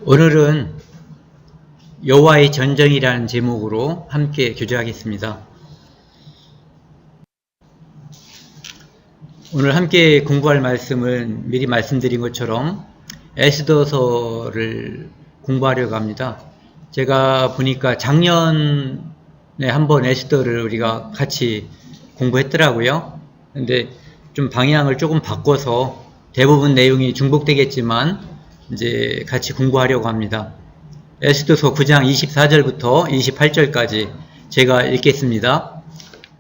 오늘은 여호와의 전쟁이라는 제목으로 함께 교제하겠습니다. 오늘 함께 공부할 말씀은 미리 말씀드린 것처럼 에스더서를 공부하려고 합니다. 제가 보니까 작년에 한번 에스더를 우리가 같이 공부했더라고요. 근데 좀 방향을 조금 바꿔서 대부분 내용이 중복되겠지만 이제 같이 공부하려고 합니다. 에스더서 9장 24절부터 28절까지 제가 읽겠습니다.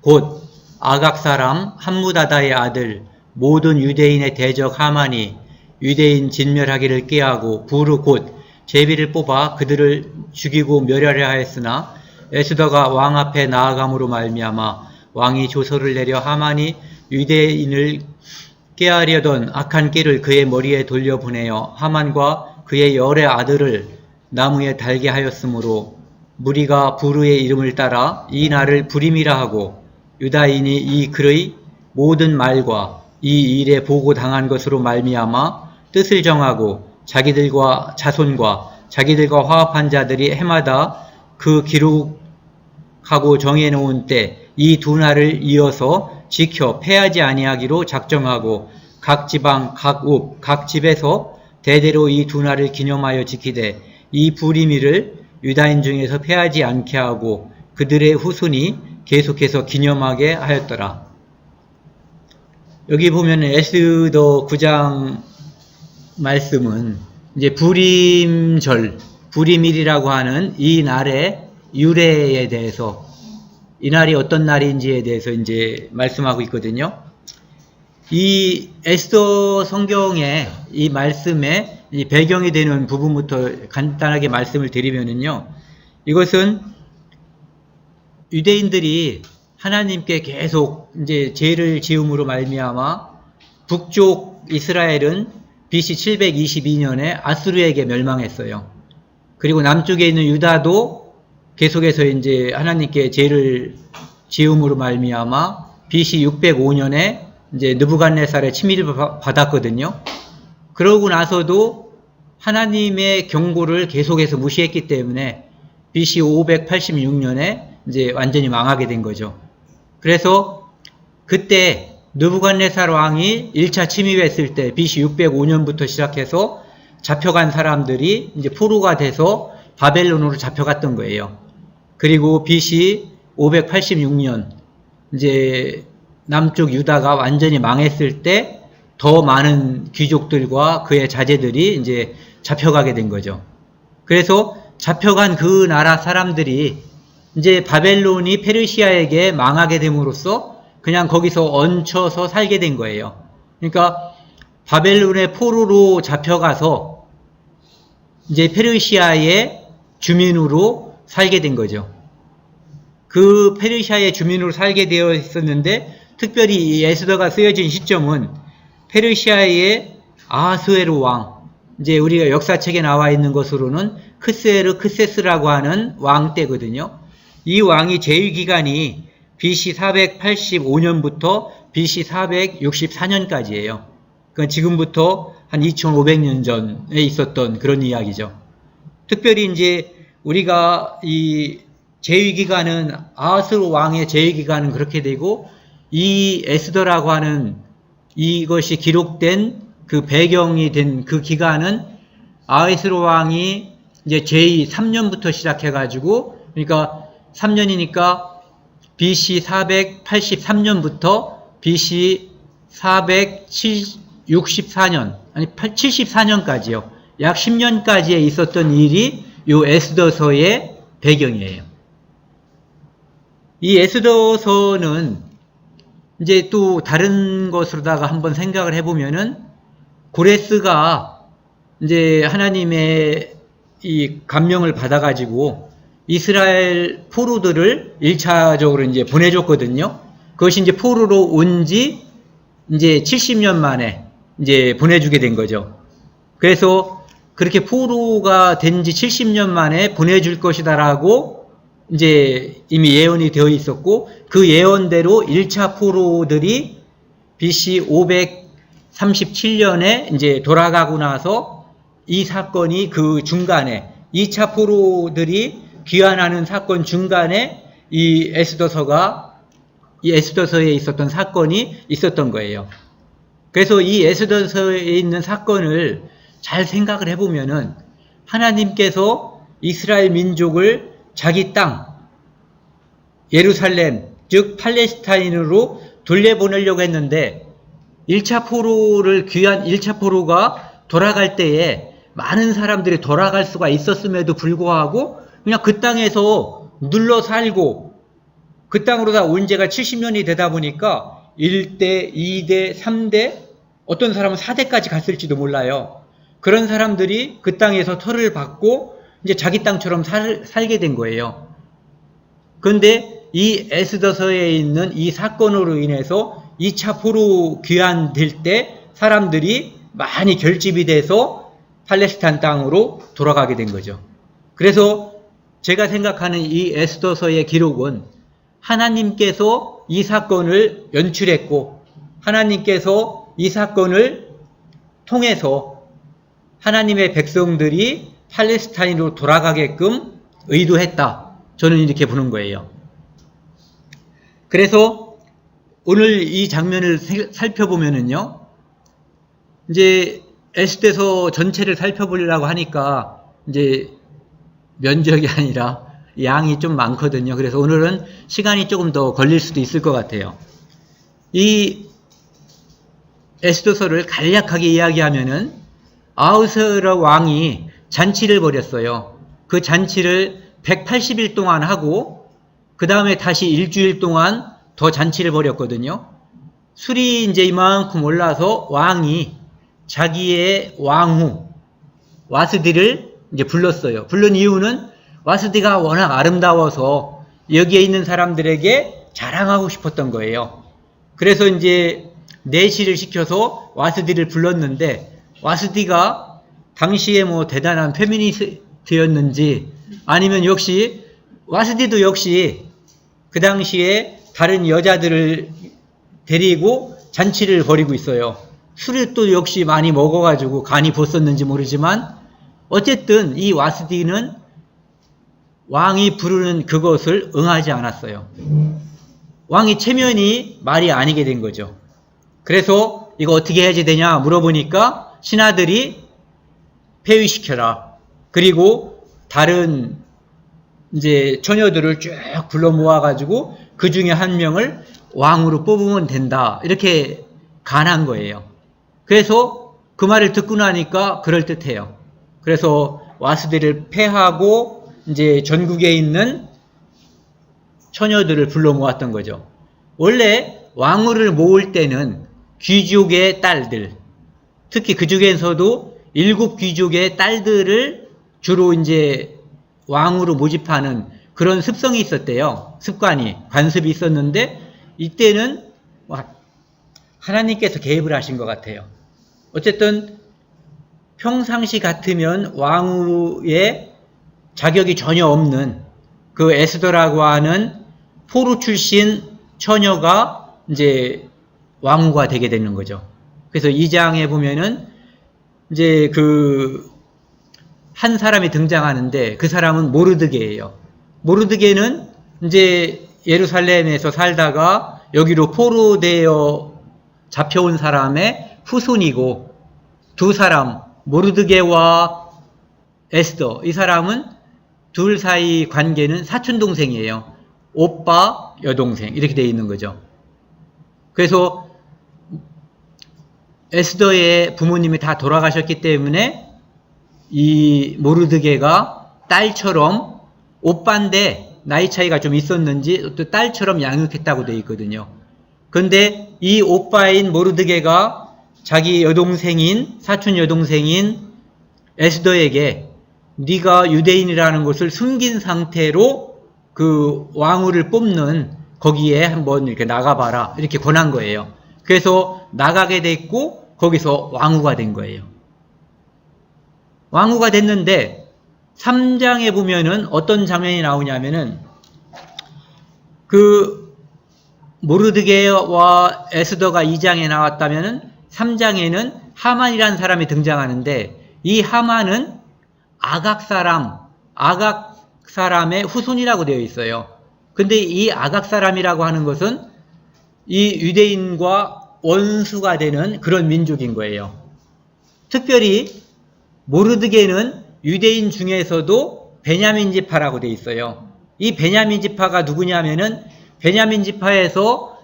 곧 아각 사람 함무다다의 아들 모든 유대인의 대적 하만이 유대인 진멸하기를 꾀하고 부르 곧 제비를 뽑아 그들을 죽이고 멸하려 하였으나 에스더가 왕 앞에 나아감으로 말미암아 왕이 조서를 내려 하만이 유대인을 꾀하려던 악한 꾀를 그의 머리에 돌려보내어 하만과 그의 열의 아들을 나무에 달게 하였으므로 무리가 부르의 이름을 따라 이 날을 부림이라 하고 유다인이 이 글의 모든 말과 이 일에 보고당한 것으로 말미암아 뜻을 정하고 자기들과 자손과 자기들과 화합한 자들이 해마다 그 기록하고 정해놓은 때 이 두 날을 이어서 지켜 패하지 아니하기로 작정하고 각 지방, 각 읍, 각 집에서 대대로 이 두 날을 기념하여 지키되 이 부림일을 유다인 중에서 패하지 않게 하고 그들의 후손이 계속해서 기념하게 하였더라. 여기 보면 에스더 9장 말씀은 이제 부림절, 부림일이라고 하는 이 날의 유래에 대해서 이 날이 어떤 날인지에 대해서 이제 말씀하고 있거든요. 이 에스더 성경의 이 말씀의 이 배경이 되는 부분부터 간단하게 말씀을 드리면은요. 이것은 유대인들이 하나님께 계속 이제 죄를 지음으로 말미암아 북쪽 이스라엘은 BC 722년에 아수르에게 멸망했어요. 그리고 남쪽에 있는 유다도 계속해서 이제 하나님께 죄를 지음으로 말미암아 BC 605년에 이제 느부갓네살의 침입을 받았거든요. 그러고 나서도 하나님의 경고를 계속해서 무시했기 때문에 BC 586년에 이제 완전히 망하게 된 거죠. 그래서 그때 느부갓네살 왕이 1차 침입했을 때 BC 605년부터 시작해서 잡혀간 사람들이 이제 포로가 돼서 바벨론으로 잡혀갔던 거예요. 그리고 BC 586년 이제 남쪽 유다가 완전히 망했을 때 더 많은 귀족들과 그의 자제들이 이제 잡혀가게 된 거죠. 그래서 잡혀간 그 나라 사람들이 이제 바벨론이 페르시아에게 망하게 됨으로써 그냥 거기서 얹혀서 살게 된 거예요. 그러니까 바벨론의 포로로 잡혀가서 이제 페르시아의 주민으로 살게 된 거죠. 그 페르시아의 주민으로 살게 되어 있었는데 특별히 이 에스더가 쓰여진 시점은 페르시아의 아하수에로 왕, 이제 우리가 역사책에 나와 있는 것으로는 크세스라고 하는 왕 때거든요. 이 왕이 제위 기간이 BC 485년부터 BC 464년까지예요. 그러니까 지금부터 한 2500년 전에 있었던 그런 이야기죠. 특별히 이제 우리가 이 제위 기간은 아하스로 왕의 제위 기간은 그렇게 되고 이 에스더라고 하는 이것이 기록된 그 배경이 된 그 기간은 아하스로 왕이 이제 제위 3년부터 시작해가지고 그러니까 3년이니까 BC 483년부터 BC 464년 아니 74년까지요. 약 10년까지에 있었던 일이 요 에스더서의 배경이에요. 이 에스더서는 이제 또 다른 것으로다가 한번 생각을 해보면은 고레스가 이제 하나님의 이 감명을 받아가지고 이스라엘 포로들을 1차적으로 이제 보내줬거든요. 그것이 이제 포로로 온 지 이제 70년 만에 이제 보내주게 된 거죠. 그래서 그렇게 포로가 된 지 70년 만에 보내줄 것이다라고 이제 이미 예언이 되어 있었고 그 예언대로 1차 포로들이 BC 537년에 이제 돌아가고 나서 이 사건이 그 중간에 2차 포로들이 귀환하는 사건 중간에 이 에스더서에 있었던 사건이 있었던 거예요. 그래서 이 에스더서에 있는 사건을 잘 생각을 해보면은 하나님께서 이스라엘 민족을 자기 땅 예루살렘 즉 팔레스타인으로 돌려보내려고 했는데 1차 포로가 돌아갈 때에 많은 사람들이 돌아갈 수가 있었음에도 불구하고 그냥 그 땅에서 눌러 살고 그 땅으로 다 온 지가 70년이 되다 보니까 1대, 2대, 3대 어떤 사람은 4대까지 갔을지도 몰라요. 그런 사람들이 그 땅에서 터를 받고 이제 자기 땅처럼 살게 된 거예요. 그런데 이 에스더서에 있는 이 사건으로 인해서 2차 포로 귀환될 때 사람들이 많이 결집이 돼서 팔레스타인 땅으로 돌아가게 된 거죠. 그래서 제가 생각하는 이 에스더서의 기록은 하나님께서 이 사건을 연출했고 하나님께서 이 사건을 통해서 하나님의 백성들이 팔레스타인으로 돌아가게끔 의도했다. 저는 이렇게 보는 거예요. 그래서 오늘 이 장면을 살펴보면은요, 이제 에스더서 전체를 살펴보려고 하니까 이제 면적이 아니라 양이 좀 많거든요. 그래서 오늘은 시간이 조금 더 걸릴 수도 있을 것 같아요. 이 에스더서를 간략하게 이야기하면은 아하스웨로 왕이 잔치를 벌였어요. 그 잔치를 180일 동안 하고 그 다음에 다시 일주일 동안 더 잔치를 벌였거든요. 술이 이제 이만큼 올라서 왕이 자기의 왕후 와스디를 이제 불렀어요. 부른 이유는 와스디가 워낙 아름다워서 여기에 있는 사람들에게 자랑하고 싶었던 거예요. 그래서 이제 내시를 시켜서 와스디를 불렀는데 와스디가 당시에 뭐 대단한 페미니스트였는지 아니면 역시 와스디도 역시 그 당시에 다른 여자들을 데리고 잔치를 벌이고 있어요. 술을 또 역시 많이 먹어가지고 간이 벗었는지 모르지만 어쨌든 이 와스디는 왕이 부르는 그것을 응하지 않았어요. 왕이 체면이 말이 아니게 된 거죠. 그래서 이거 어떻게 해야지 되냐 물어보니까 신하들이 폐위시켜라. 그리고 다른 이제 처녀들을 쭉 불러 모아가지고 그 중에 한 명을 왕으로 뽑으면 된다. 이렇게 간한 거예요. 그래서 그 말을 듣고 나니까 그럴듯해요. 그래서 와스디를 폐하고 이제 전국에 있는 처녀들을 불러 모았던 거죠. 원래 왕후를 모을 때는 귀족의 딸들, 특히 그 중에서도 7 귀족의 딸들을 주로 이제 왕으로 모집하는 그런 습성이 있었대요. 습관이, 관습이 있었는데 이때는 하나님께서 개입을 하신 것 같아요. 어쨌든 평상시 같으면 왕후의 자격이 전혀 없는 그 에스더라고 하는 포로 출신 처녀가 이제 왕후가 되게 되는 거죠. 그래서 2장에 보면은 이제 한 사람이 등장하는데 그 사람은 모르드게예요. 모르드게는 이제 예루살렘에서 살다가 여기로 포로되어 잡혀온 사람의 후손이고 두 사람 모르드게와 에스더 이 사람은 둘 사이 관계는 사촌동생이에요. 오빠, 여동생 이렇게 되어 있는 거죠. 그래서 에스더의 부모님이 다 돌아가셨기 때문에 이 모르드게가 딸처럼 오빠인데 나이 차이가 좀 있었는지 또 딸처럼 양육했다고 되어 있거든요. 그런데 이 오빠인 모르드게가 자기 여동생인 사촌 여동생인 에스더에게 네가 유대인이라는 것을 숨긴 상태로 그 왕후를 뽑는 거기에 한번 이렇게 나가봐라 이렇게 권한 거예요. 그래서 나가게 됐고 거기서 왕후가 된 거예요. 왕후가 됐는데 3장에 보면은 어떤 장면이 나오냐면은 그 모르드게와 에스더가 2장에 나왔다면은 3장에는 하만이라는 사람이 등장하는데 이 하만은 아각 사람의 후손이라고 되어 있어요. 근데 이 아각 사람이라고 하는 것은 이 유대인과 원수가 되는 그런 민족인 거예요. 특별히 모르드게는 유대인 중에서도 베냐민 지파라고 되어 있어요. 이 베냐민 지파가 누구냐면은 베냐민 지파에서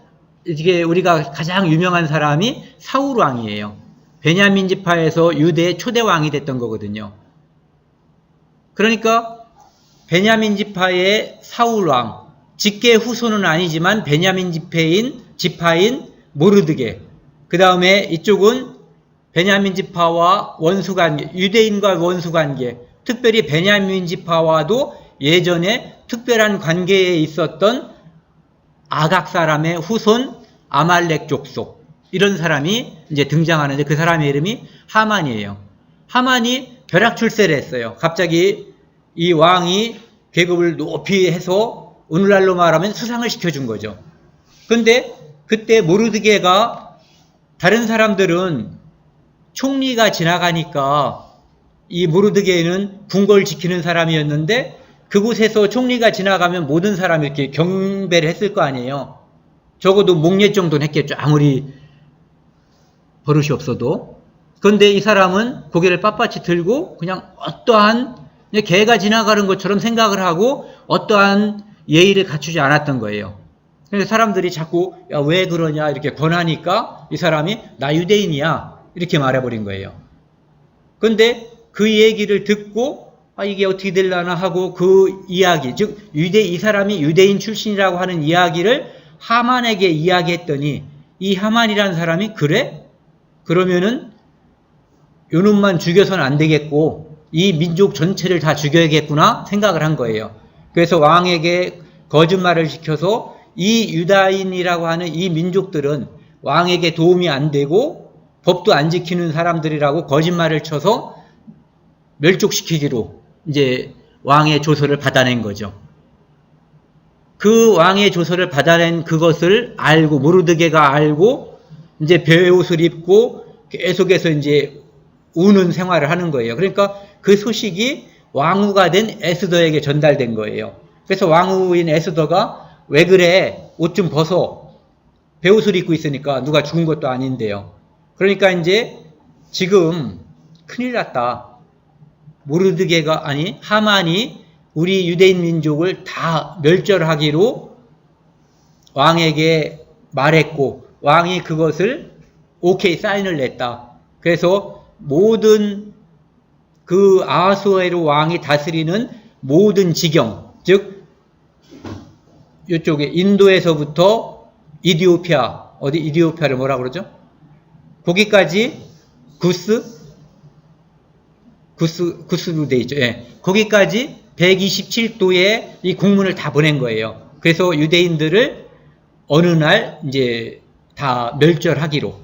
이게 우리가 가장 유명한 사람이 사울 왕이에요. 베냐민 지파에서 유대의 초대 왕이 됐던 거거든요. 그러니까 베냐민 지파의 사울 왕, 직계 후손은 아니지만 베냐민 지파인 모르드게. 그 다음에 이쪽은 베냐민 지파와 원수관계, 유대인과 원수관계, 특별히 베냐민 지파와도 예전에 특별한 관계에 있었던 아각 사람의 후손 아말렉 족속, 이런 사람이 이제 등장하는데 그 사람의 이름이 하만이에요. 하만이 벼락 출세를 했어요. 갑자기 이 왕이 계급을 높이 해서 오늘날로 말하면 수상을 시켜준 거죠. 근데 그때 모르드게가 다른 사람들은 총리가 지나가니까 이 모르드게는 궁궐 지키는 사람이었는데 그곳에서 총리가 지나가면 모든 사람이 이렇게 경배를 했을 거 아니에요. 적어도 목례 정도는 했겠죠. 아무리 버릇이 없어도. 그런데 이 사람은 고개를 빳빳이 들고 그냥 어떠한 개가 지나가는 것처럼 생각을 하고 어떠한 예의를 갖추지 않았던 거예요. 그래서 사람들이 자꾸 야, 왜 그러냐 이렇게 권하니까 이 사람이 나 유대인이야 이렇게 말해버린 거예요. 그런데 그 얘기를 듣고 이게 어떻게 되려나 하고 그 이야기, 즉 이 사람이 유대인 출신이라고 하는 이야기를 하만에게 이야기했더니 이 하만이라는 사람이 그래? 그러면은 요놈만 죽여서는 안 되겠고 이 민족 전체를 다 죽여야겠구나 생각을 한 거예요. 그래서 왕에게 거짓말을 시켜서 이 유다인이라고 하는 이 민족들은 왕에게 도움이 안 되고 법도 안 지키는 사람들이라고 거짓말을 쳐서 멸족시키기로 이제 왕의 조서를 받아낸 거죠. 그 왕의 조서를 받아낸 그것을 알고 모르드게가 알고 이제 베옷을 입고 계속해서 이제 우는 생활을 하는 거예요. 그러니까 그 소식이 왕후가 된 에스더에게 전달된 거예요. 그래서 왕후인 에스더가 왜 그래? 옷 좀 벗어. 베옷을 입고 있으니까 누가 죽은 것도 아닌데요. 그러니까 이제 지금 큰일 났다. 모르드게가 하만이 우리 유대인 민족을 다 멸절하기로 왕에게 말했고 왕이 그것을 오케이 사인을 냈다. 그래서 모든 그 아하수에로 왕이 다스리는 모든 지경, 즉 이쪽에 인도에서부터 이디오피아, 어디 이디오피아를 뭐라 그러죠? 거기까지 구스로 돼 있죠. 예. 거기까지 127도의 이 공문을 다 보낸 거예요. 그래서 유대인들을 어느 날 이제 다 멸절하기로.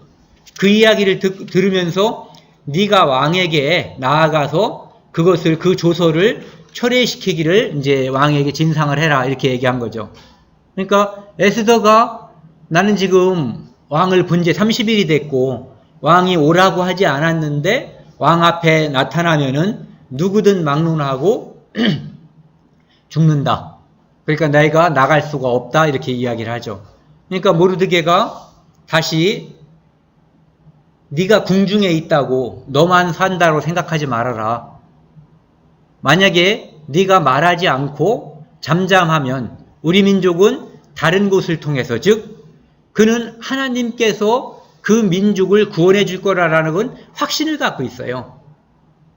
그 이야기를 들으면서 네가 왕에게 나아가서 그것을 그 조서를 철회시키기를 이제 왕에게 진상을 해라 이렇게 얘기한 거죠. 그러니까 에스더가 나는 지금 왕을 본 지 30일이 됐고 왕이 오라고 하지 않았는데 왕 앞에 나타나면은 누구든 막론하고 죽는다. 그러니까 내가 나갈 수가 없다 이렇게 이야기를 하죠. 그러니까 모르드게가 다시 네가 궁중에 있다고 너만 산다고 생각하지 말아라. 만약에 네가 말하지 않고 잠잠하면 우리 민족은 다른 곳을 통해서 즉 그는 하나님께서 그 민족을 구원해 줄 거라는 건 확신을 갖고 있어요.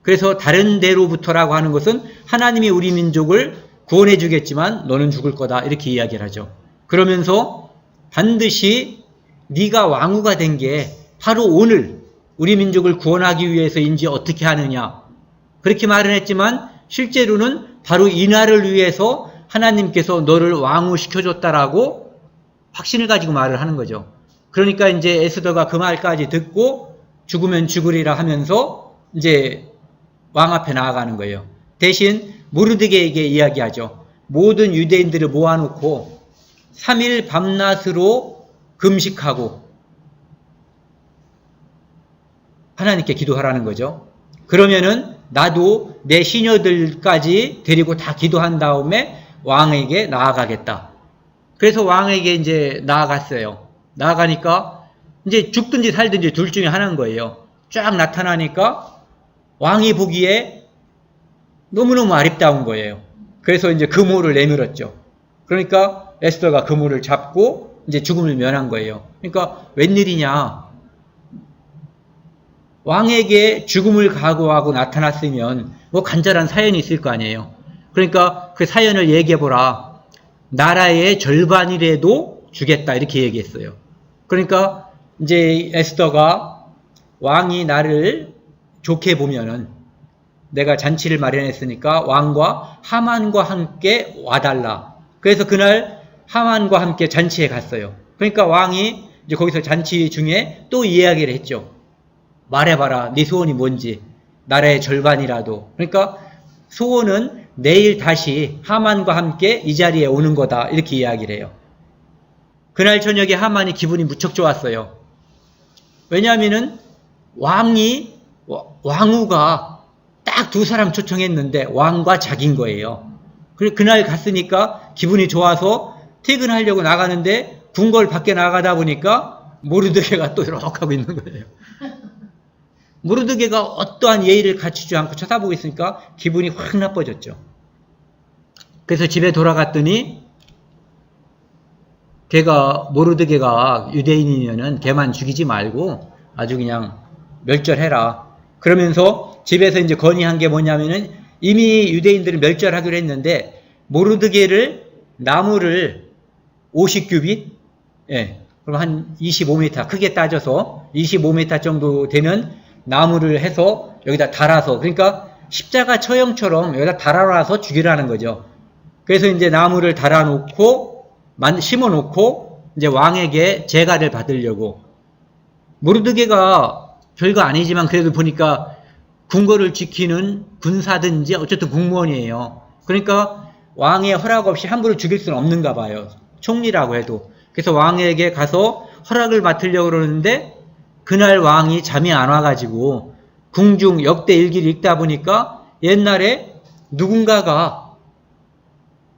그래서 다른 데로부터라고 하는 것은 하나님이 우리 민족을 구원해 주겠지만 너는 죽을 거다 이렇게 이야기를 하죠. 그러면서 반드시 네가 왕후가 된 게 바로 오늘 우리 민족을 구원하기 위해서인지 어떻게 하느냐 그렇게 말은 했지만 실제로는 바로 이날을 위해서 하나님께서 너를 왕후 시켜줬다라고 확신을 가지고 말을 하는 거죠. 그러니까 이제 에스더가 그 말까지 듣고 죽으면 죽으리라 하면서 이제 왕 앞에 나아가는 거예요. 대신 모르드게에게 이야기하죠. 모든 유대인들을 모아놓고 3일 밤낮으로 금식하고 하나님께 기도하라는 거죠. 그러면은 나도 내 시녀들까지 데리고 다 기도한 다음에 왕에게 나아가겠다. 그래서 왕에게 이제 나아갔어요. 나아가니까 이제 죽든지 살든지 둘 중에 하나인 거예요. 쫙 나타나니까 왕이 보기에 너무너무 아름다운 거예요. 그래서 이제 그물을 내밀었죠. 그러니까 에스더가 그물을 잡고 이제 죽음을 면한 거예요. 그러니까 웬일이냐. 왕에게 죽음을 각오하고 나타났으면 뭐 간절한 사연이 있을 거 아니에요. 그러니까 그 사연을 얘기해보라. 나라의 절반이라도 주겠다 이렇게 얘기했어요. 그러니까 이제 에스더가 왕이 나를 좋게 보면은 내가 잔치를 마련했으니까 왕과 하만과 함께 와달라. 그래서 그날 하만과 함께 잔치에 갔어요. 그러니까 왕이 이제 거기서 잔치 중에 또 이야기를 했죠. 말해봐라. 네 소원이 뭔지. 나라의 절반이라도. 그러니까 소원은 내일 다시 하만과 함께 이 자리에 오는 거다. 이렇게 이야기를 해요. 그날 저녁에 하만이 기분이 무척 좋았어요. 왜냐하면은 왕후가 딱 두 사람 초청했는데 왕과 자기인 거예요. 그날 갔으니까 기분이 좋아서 퇴근하려고 나가는데 궁궐 밖에 나가다 보니까 모르드게가 또 이렇게 하고 있는 거예요. 모르드게가 어떠한 예의를 갖추지 않고 쳐다보고 있으니까 기분이 확 나빠졌죠. 그래서 집에 돌아갔더니 모르드게가 유대인이면은 걔만 죽이지 말고 아주 그냥 멸절해라. 그러면서 집에서 이제 건의한 게 뭐냐면은 이미 유대인들은 멸절하기로 했는데 모르드게를 나무를 50규빗, 예, 그럼 한 25m 크게 따져서 25m 정도 되는 나무를 해서 여기다 달아서, 그러니까 십자가 처형처럼 여기다 달아놔서 죽이라는 거죠. 그래서 이제 나무를 달아놓고 심어놓고 이제 왕에게 제가를 받으려고. 모르드게가 별거 아니지만 그래도 보니까 궁궐을 지키는 군사든지 어쨌든 공무원이에요. 그러니까 왕의 허락 없이 함부로 죽일 수는 없는가 봐요. 총리라고 해도. 그래서 왕에게 가서 허락을 맡으려고 그러는데 그날 왕이 잠이 안 와가지고 궁중 역대 일기를 읽다 보니까 옛날에 누군가가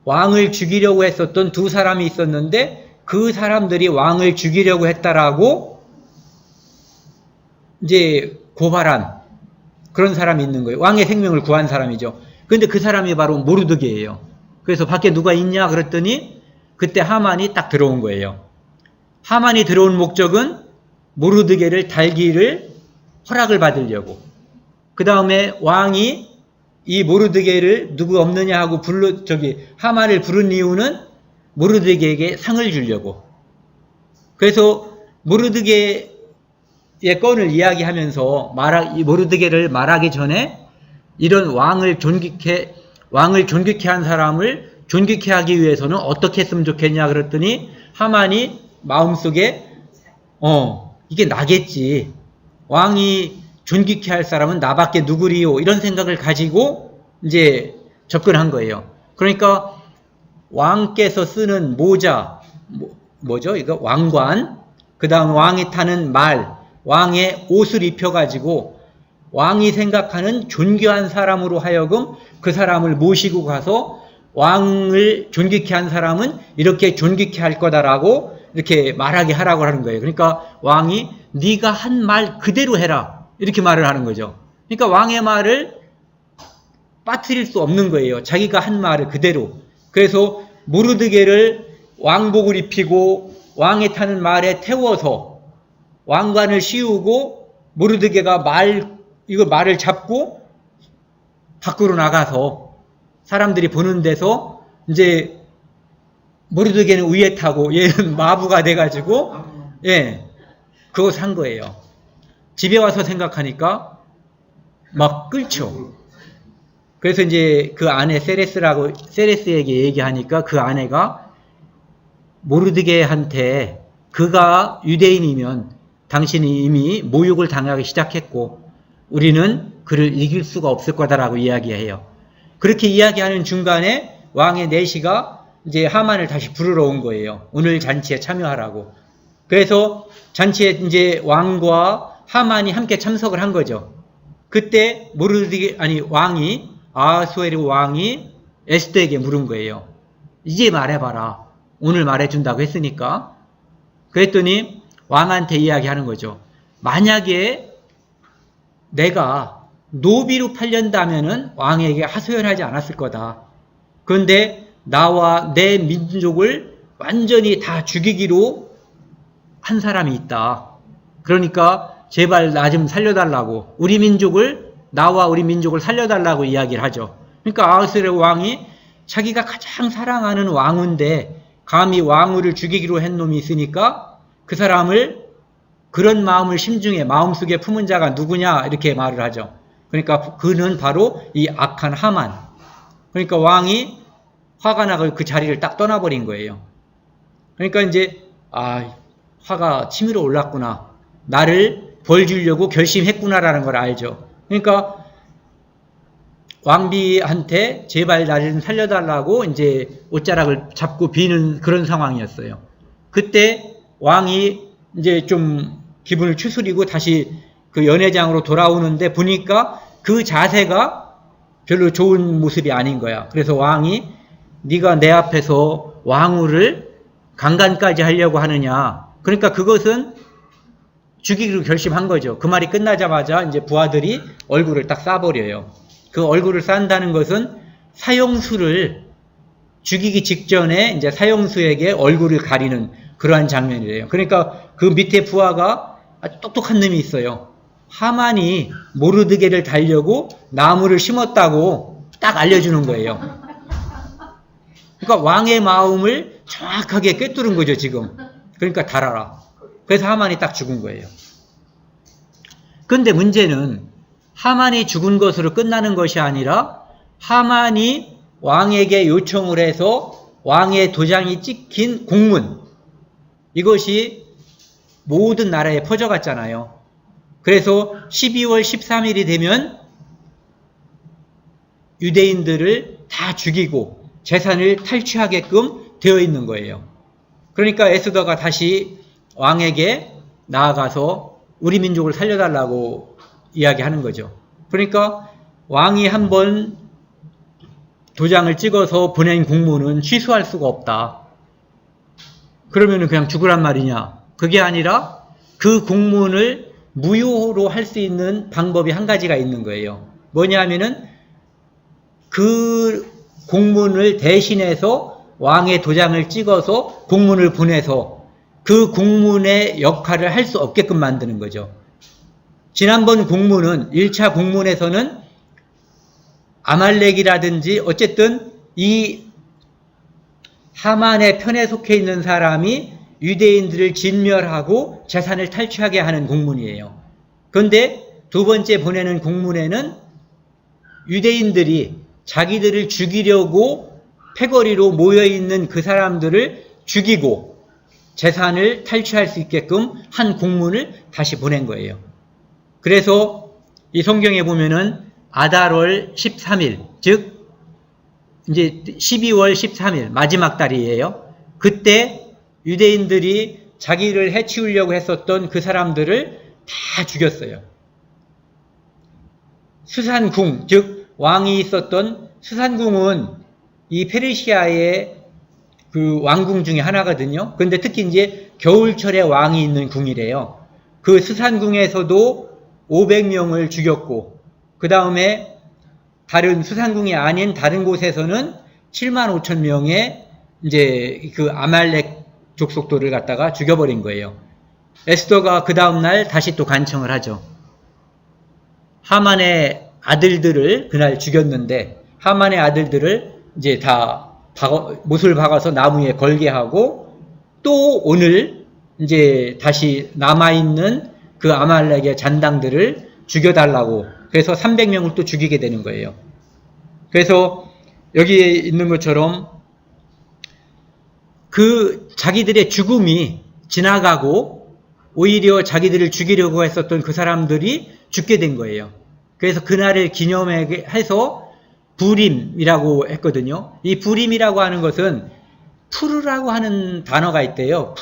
왕을 죽이려고 했었던 두 사람이 있었는데 그 사람들이 왕을 죽이려고 했다라고 이제 고발한 그런 사람이 있는 거예요. 왕의 생명을 구한 사람이죠. 그런데 그 사람이 바로 모르드게예요. 그래서 밖에 누가 있냐 그랬더니 그때 하만이 딱 들어온 거예요. 하만이 들어온 목적은 모르드게를 달기를 허락을 받으려고. 그 다음에 왕이 이 모르드게를 누구 없느냐 하고 하만을 부른 이유는 모르드게에게 상을 주려고. 그래서 모르드게의 건을 이야기하면서 이 모르드게를 말하기 전에 이런 왕을 존귀케 한 사람을 존귀케 하기 위해서는 어떻게 했으면 좋겠냐 그랬더니 하만이 마음속에 이게 나겠지. 왕이 존귀케 할 사람은 나밖에 누구리요. 이런 생각을 가지고 이제 접근한 거예요. 그러니까 왕께서 쓰는 모자, 뭐죠? 이거 왕관, 그 다음 왕이 타는 말, 왕의 옷을 입혀가지고 왕이 생각하는 존귀한 사람으로 하여금 그 사람을 모시고 가서 왕을 존귀케 한 사람은 이렇게 존귀케 할 거다라고 이렇게 말하게 하라고 하는 거예요. 그러니까 왕이 네가 한 말 그대로 해라 이렇게 말을 하는 거죠. 그러니까 왕의 말을 빠뜨릴 수 없는 거예요. 자기가 한 말을 그대로. 그래서 모르드게를 왕복을 입히고 왕이 타는 말에 태워서 왕관을 씌우고 모르드게가 말을 잡고 밖으로 나가서 사람들이 보는 데서 이제 모르드게는 위에 타고 얘는 마부가 돼가지고 그거 산 거예요. 집에 와서 생각하니까 막 끓죠. 그래서 이제 그 아내 세레스에게 얘기하니까 그 아내가 모르드게한테 그가 유대인이면 당신이 이미 모욕을 당하기 시작했고 우리는 그를 이길 수가 없을 거다라고 이야기해요. 그렇게 이야기하는 중간에 왕의 내시가 이제 하만을 다시 부르러 온 거예요. 오늘 잔치에 참여하라고. 그래서 잔치에 이제 왕과 하만이 함께 참석을 한 거죠. 그때 왕이 아하수에르 왕이 에스더에게 물은 거예요. 이제 말해봐라. 오늘 말해준다고 했으니까. 그랬더니 왕한테 이야기하는 거죠. 만약에 내가 노비로 팔린다면은 왕에게 하소연하지 않았을 거다. 그런데 나와 내 민족을 완전히 다 죽이기로 한 사람이 있다. 그러니까 제발 나 좀 살려달라고, 나와 우리 민족을 살려달라고 이야기를 하죠. 그러니까 아하수에르 왕이 자기가 가장 사랑하는 왕인데 감히 왕후를 죽이기로 한 놈이 있으니까 그 사람을, 그런 마음을 심중에 마음속에 품은 자가 누구냐 이렇게 말을 하죠. 그러니까 그는 바로 이 악한 하만. 그러니까 왕이 화가 나고 그 자리를 딱 떠나버린 거예요. 그러니까 이제 화가 치밀어 올랐구나. 나를 벌 주려고 결심했구나라는 걸 알죠. 그러니까 왕비한테 제발 나를 살려달라고 이제 옷자락을 잡고 비는 그런 상황이었어요. 그때 왕이 이제 좀 기분을 추스리고 다시 그 연회장으로 돌아오는데 보니까 그 자세가 별로 좋은 모습이 아닌 거야. 그래서 왕이 네가 내 앞에서 왕후를 강간까지 하려고 하느냐. 그러니까 그것은 죽이기로 결심한 거죠. 그 말이 끝나자마자 이제 부하들이 얼굴을 딱 쏴버려요. 그 얼굴을 싼다는 것은 사형수를 죽이기 직전에 이제 사형수에게 얼굴을 가리는 그러한 장면이래요. 그러니까 그 밑에 부하가 아주 똑똑한 놈이 있어요. 하만이 모르드게를 달려고 나무를 심었다고 딱 알려주는 거예요. 그러니까 왕의 마음을 정확하게 꿰뚫은 거죠, 지금. 그러니까 달아라. 그래서 하만이 딱 죽은 거예요. 그런데 문제는 하만이 죽은 것으로 끝나는 것이 아니라 하만이 왕에게 요청을 해서 왕의 도장이 찍힌 공문, 이것이 모든 나라에 퍼져갔잖아요. 그래서 12월 13일이 되면 유대인들을 다 죽이고 재산을 탈취하게끔 되어 있는 거예요. 그러니까 에스더가 다시 왕에게 나아가서 우리 민족을 살려달라고 이야기하는 거죠. 그러니까 왕이 한번 도장을 찍어서 보낸 공문은 취소할 수가 없다. 그러면 그냥 죽으란 말이냐? 그게 아니라 그 공문을 무효로 할 수 있는 방법이 한 가지가 있는 거예요. 뭐냐면은 그 공문을 대신해서 왕의 도장을 찍어서 공문을 보내서 그 공문의 역할을 할 수 없게끔 만드는 거죠. 지난번 공문은 1차 공문에서는 아말렉이라든지 어쨌든 이 하만의 편에 속해 있는 사람이 유대인들을 진멸하고 재산을 탈취하게 하는 공문이에요. 그런데 두 번째 보내는 공문에는 유대인들이 자기들을 죽이려고 패거리로 모여있는 그 사람들을 죽이고 재산을 탈취할 수 있게끔 한 공문을 다시 보낸 거예요. 그래서 이 성경에 보면은 아달월 13일, 즉 이제 12월 13일 마지막 달이에요. 그때 유대인들이 자기를 해치우려고 했었던 그 사람들을 다 죽였어요. 수산궁, 즉 왕이 있었던 수산궁은 이 페르시아의 그 왕궁 중에 하나거든요. 그런데 특히 이제 겨울철에 왕이 있는 궁이래요. 그 수산궁에서도 500명을 죽였고, 그 다음에 다른 수산궁이 아닌 다른 곳에서는 7만 5천 명의 이제 그 아말렉 족속들을 갖다가 죽여버린 거예요. 에스더가 그 다음날 다시 또 간청을 하죠. 하만의 아들들을 그날 죽였는데 하만의 아들들을 이제 다 못을 박아서 나무에 걸게 하고 또 오늘 이제 다시 남아있는 그 아말렉의 잔당들을 죽여달라고 그래서 300명을 또 죽이게 되는 거예요. 그래서 여기에 있는 것처럼 그 자기들의 죽음이 지나가고 오히려 자기들을 죽이려고 했었던 그 사람들이 죽게 된 거예요. 그래서 그날을 기념해서 부림이라고 했거든요. 이 부림이라고 하는 것은 푸르라고 하는 단어가 있대요.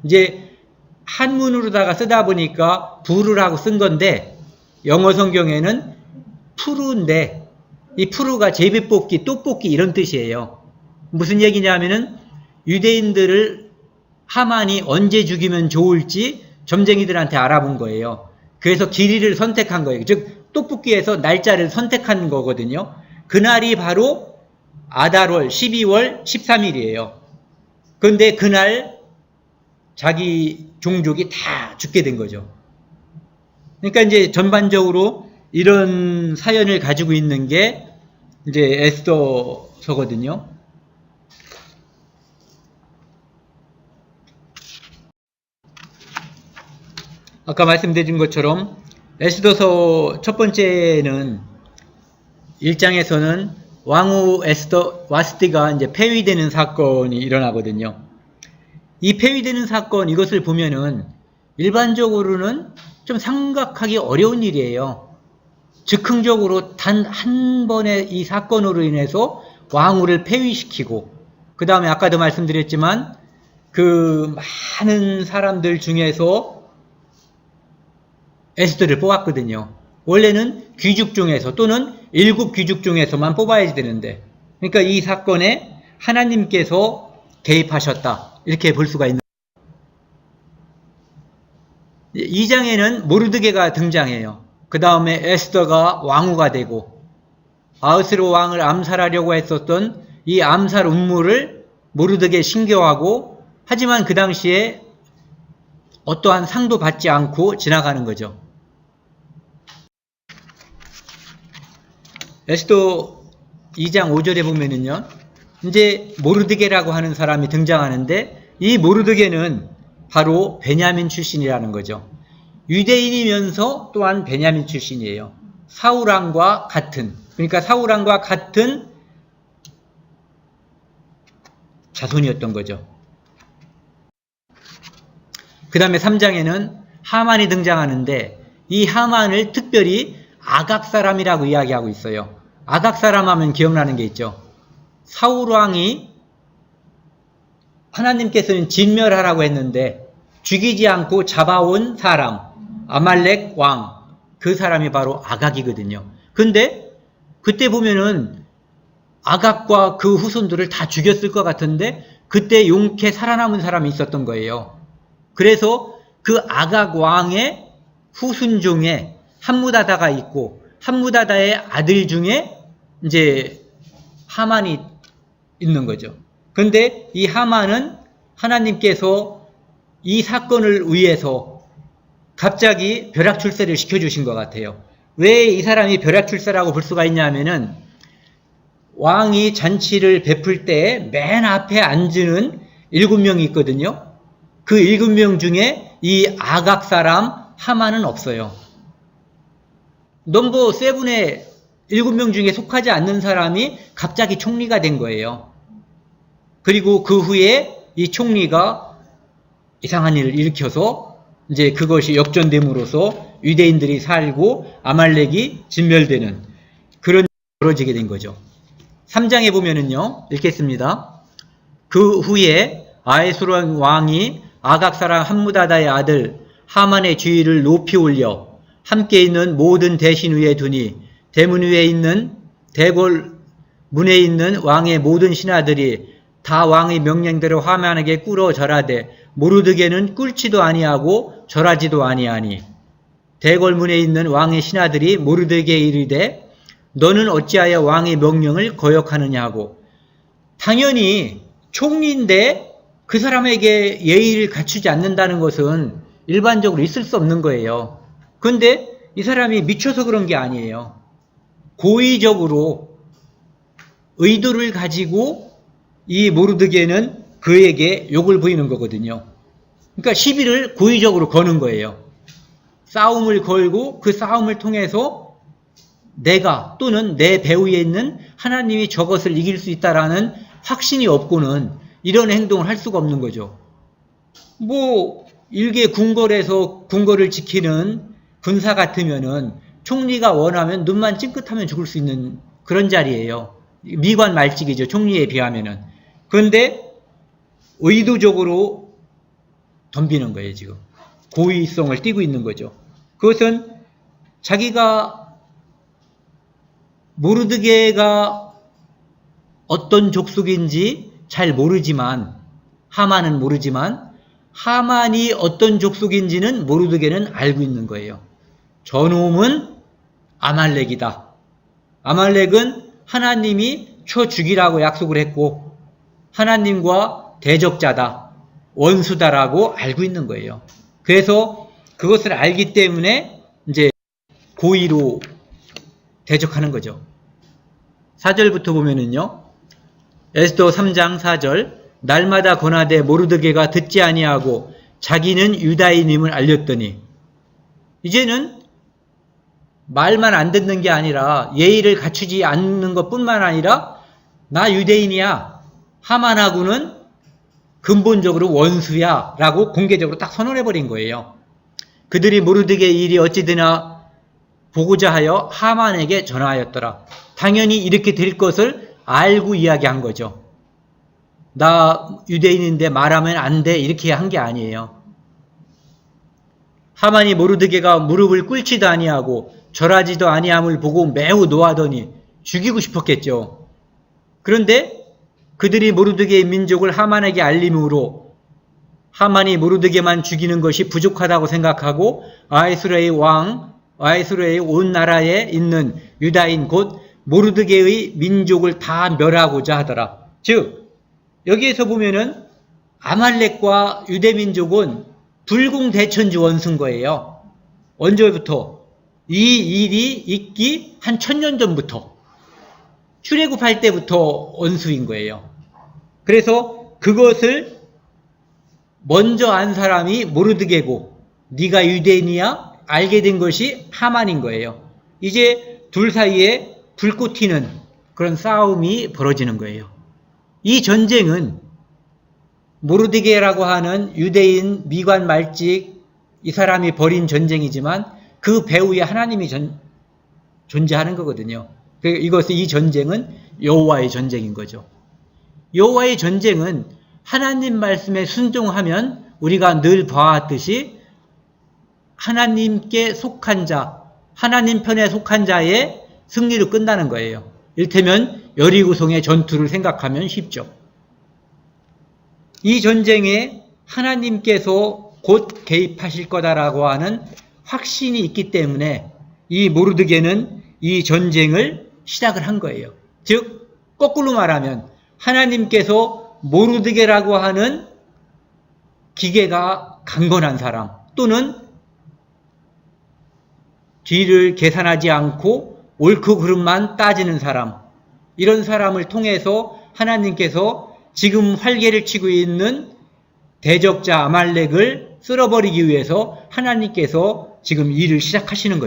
이제 한문으로다가 쓰다 보니까 부르라고 쓴 건데 영어 성경에는 푸르인데 이 푸르가 제비뽑기, 또뽑기 이런 뜻이에요. 무슨 얘기냐면은 유대인들을 하만이 언제 죽이면 좋을지 점쟁이들한테 알아본 거예요. 그래서 길이를 선택한 거예요. 즉 떡볶이에서 날짜를 선택한 거거든요. 그날이 바로 아달월 12월 13일이에요. 그런데 그날 자기 종족이 다 죽게 된 거죠. 그러니까 이제 전반적으로 이런 사연을 가지고 있는 게 이제 에스더서거든요. 아까 말씀드린 것처럼 에스더서 첫 번째는 1장에서는 왕후 에스더 와스티가 이제 폐위되는 사건이 일어나거든요. 이 폐위되는 사건 이것을 보면은 일반적으로는 좀 생각하기 어려운 일이에요. 즉흥적으로 단 한 번의 이 사건으로 인해서 왕후를 폐위시키고 그 다음에 아까도 말씀드렸지만 그 많은 사람들 중에서 에스더를 뽑았거든요. 원래는 귀족 중에서 또는 7 귀족 중에서만 뽑아야 되는데 그러니까 이 사건에 하나님께서 개입하셨다 이렇게 볼 수가 있는 2장에는 모르드게가 등장해요. 그 다음에 에스더가 왕후가 되고 아하스로 왕을 암살하려고 했었던 이 암살 음모를 모르드게 신고하고 하지만 그 당시에 어떠한 상도 받지 않고 지나가는 거죠. 에스더 2장 5절에 보면은요, 이제 모르드게라고 하는 사람이 등장하는데 이 모르드게는 바로 베냐민 출신이라는 거죠. 유대인이면서 또한 베냐민 출신이에요. 사울왕과 같은, 그러니까 사울왕과 같은 자손이었던 거죠. 그 다음에 3장에는 하만이 등장하는데 이 하만을 특별히 아각 사람이라고 이야기하고 있어요. 아각 사람 하면 기억나는 게 있죠. 사울왕이 하나님께서는 진멸하라고 했는데 죽이지 않고 잡아온 사람, 아말렉 왕, 그 사람이 바로 아각이거든요. 근데 그때 보면은 아각과 그 후손들을 다 죽였을 것 같은데 그때 용케 살아남은 사람이 있었던 거예요. 그래서 그 아각 왕의 후손 중에 함무다다가 있고 함무다다의 아들 중에 이제 하만이 있는 거죠. 근데 이 하만은 하나님께서 이 사건을 위해서 갑자기 벼락출세를 시켜주신 것 같아요. 왜 이 사람이 벼락출세라고 볼 수가 있냐면은 왕이 잔치를 베풀 때 맨 앞에 앉는 7명이 있거든요. 그 7명 중에 이 아각 사람 하만은 없어요. 넘버 7의 7명 중에 속하지 않는 사람이 갑자기 총리가 된 거예요. 그리고 그 후에 이 총리가 이상한 일을 일으켜서 이제 그것이 역전됨으로써 유대인들이 살고 아말렉이 진멸되는 그런 일이 벌어지게 된 거죠. 3장에 보면은요, 읽겠습니다. 그 후에 아하스로 왕이 아각 사람 함무다다의 아들 하만의 주위를 높이 올려 함께 있는 모든 대신 위에 두니 대문 위에 있는 대궐 문에 있는 왕의 모든 신하들이 다 왕의 명령대로 하만에게 꿇어 절하되 모르드게는 꿇지도 아니하고 절하지도 아니하니 대궐 문에 있는 왕의 신하들이 모르드게에 이르되 너는 어찌하여 왕의 명령을 거역하느냐 하고 당연히 총리인데 그 사람에게 예의를 갖추지 않는다는 것은 일반적으로 있을 수 없는 거예요. 그런데 이 사람이 미쳐서 그런 게 아니에요. 고의적으로 의도를 가지고 이 모르드게는 그에게 욕을 부리는 거거든요. 그러니까 시비를 고의적으로 거는 거예요. 싸움을 걸고 그 싸움을 통해서 내가 또는 내 배후에 있는 하나님이 저것을 이길 수 있다라는 확신이 없고는 이런 행동을 할 수가 없는 거죠. 뭐 일개 궁궐에서 궁궐을 지키는 군사 같으면은 총리가 원하면 눈만 찡긋하면 죽을 수 있는 그런 자리예요. 미관 말직이죠. 총리에 비하면은. 그런데 의도적으로 덤비는 거예요. 지금 고의성을 띠고 있는 거죠. 그것은 자기가 모르드게가 어떤 족속인지 잘 모르지만, 하만은 모르지만 하만이 어떤 족속인지는 모르드게는 알고 있는 거예요. 저놈은 아말렉이다. 아말렉은 하나님이 쳐 죽이라고 약속을 했고 하나님과 대적자다, 원수다라고 알고 있는 거예요. 그래서 그것을 알기 때문에 이제 고의로 대적하는 거죠. 4절부터 보면은요, 에스더 3장 4절, 날마다 권하되 모르드게가 듣지 아니하고 자기는 유다인임을 알렸더니, 이제는 말만 안 듣는 게 아니라 예의를 갖추지 않는 것뿐만 아니라 나 유대인이야, 하만하고는 근본적으로 원수야 라고 공개적으로 딱 선언해버린 거예요. 그들이 모르드게의 일이 어찌되나 보고자 하여 하만에게 전화하였더라. 당연히 이렇게 될 것을 알고 이야기한 거죠. 나 유대인인데 말하면 안 돼, 이렇게 한 게 아니에요. 하만이 모르드게가 무릎을 꿇지도 아니하고 절하지도 아니함을 보고 매우 노하더니 죽이고 싶었겠죠. 그런데 그들이 모르드게의 민족을 하만에게 알림으로 하만이 모르드게만 죽이는 것이 부족하다고 생각하고 아하수에의 왕, 아하수에의 온 나라에 있는 유다인 곧 모르드게의 민족을 다 멸하고자 하더라. 즉 여기에서 보면은 아말렉과 유대민족은 불공대천주 원수인 거예요. 언제부터? 이 일이 있기 한 1000년 전부터, 출애굽할 때부터 원수인 거예요. 그래서 그것을 먼저 안 사람이 모르드게고 네가 유대인이야? 알게 된 것이 하만인 거예요. 이제 둘 사이에 불꽃 튀는 그런 싸움이 벌어지는 거예요. 이 전쟁은 모르드게라고 하는 유대인 미관 말직 이 사람이 벌인 전쟁이지만 그 배후에 하나님이 존재하는 거거든요. 이것은, 이 전쟁은 여호와의 전쟁인 거죠. 여호와의 전쟁은 하나님 말씀에 순종하면 우리가 늘 봐왔듯이 하나님께 속한 자, 하나님 편에 속한 자의 승리로 끝나는 거예요. 이를테면 여리고성의 전투를 생각하면 쉽죠. 이 전쟁에 하나님께서 곧 개입하실 거다라고 하는 확신이 있기 때문에 이 모르드게는 이 전쟁을 시작을 한 거예요. 즉 거꾸로 말하면 하나님께서 모르드게라고 하는 기계가 강건한 사람, 또는 뒤를 계산하지 않고 옳고 그름만 따지는 사람, 이런 사람을 통해서 하나님께서 지금 활개를 치고 있는 대적자 아말렉을 쓸어버리기 위해서 하나님께서 지금 일을 시작하시는 거예요.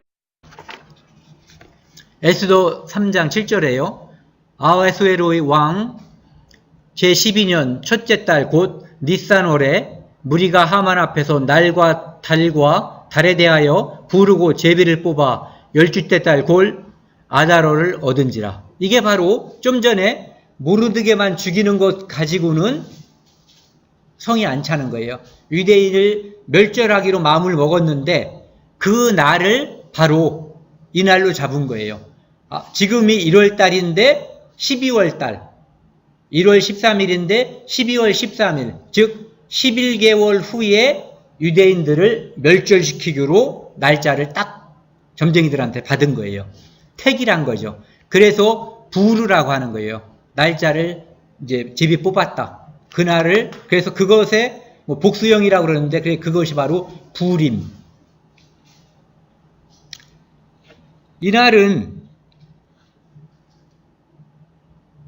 에스더 3장 7절에요. 아하수에로의 왕 제12년 첫째 달 곧 니산월에 무리가 하만 앞에서 날과 달과 달에 대하여 부르고 제비를 뽑아 10주째 달 골 아다로를 얻은지라. 이게 바로 좀 전에 모르드게만 죽이는 것 가지고는 성이 안 차는 거예요. 유대인을 멸절하기로 마음을 먹었는데 그 날을 바로 이 날로 잡은 거예요. 지금이 1월달인데 12월달, 1월 13일인데 12월 13일, 즉 11개월 후에 유대인들을 멸절시키기로 날짜를 딱 점쟁이들한테 받은 거예요. 택이란 거죠. 그래서 부르라고 하는 거예요. 날짜를 이제 제비 뽑았다. 그날을, 그래서 그것에 뭐 복수형이라고 그러는데 그것이 바로 부림. 이날은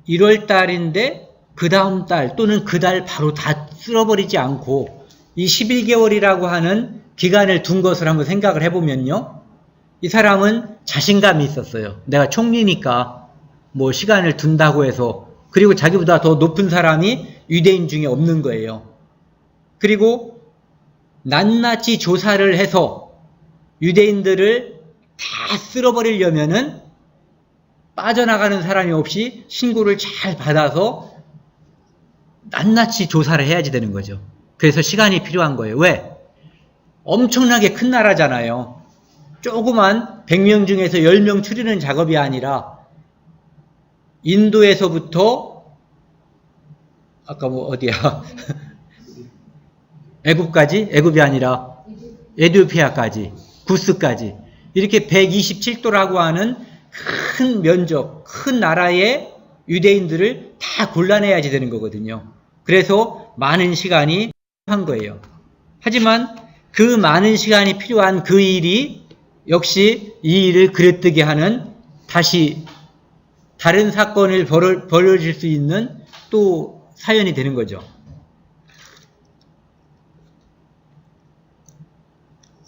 1월 달인데 그 다음 달 또는 그 달 바로 다 쓸어버리지 않고 이 11개월이라고 하는 기간을 둔 것을 한번 생각을 해보면요. 이 사람은 자신감이 있었어요. 내가 총리니까 뭐 시간을 둔다고 해서, 그리고 자기보다 더 높은 사람이 유대인 중에 없는 거예요. 그리고 낱낱이 조사를 해서 유대인들을 다 쓸어버리려면은 빠져나가는 사람이 없이 신고를 잘 받아서 낱낱이 조사를 해야지 되는 거죠. 그래서 시간이 필요한 거예요. 왜? 엄청나게 큰 나라잖아요. 조그만 100명 중에서 10명 추리는 작업이 아니라 인도에서부터 아까 뭐 어디야 애굽까지? 애굽이 아니라 에티오피아까지, 구스까지 이렇게 127도라고 하는 큰 면적, 큰 나라의 유대인들을 다 골라내야지 되는 거거든요. 그래서 많은 시간이 필요한 거예요. 하지만 그 많은 시간이 필요한 그 일이 역시 이 일을 그릇되게 하는 다시 다른 사건을 벌어질 수 있는 또 사연이 되는 거죠.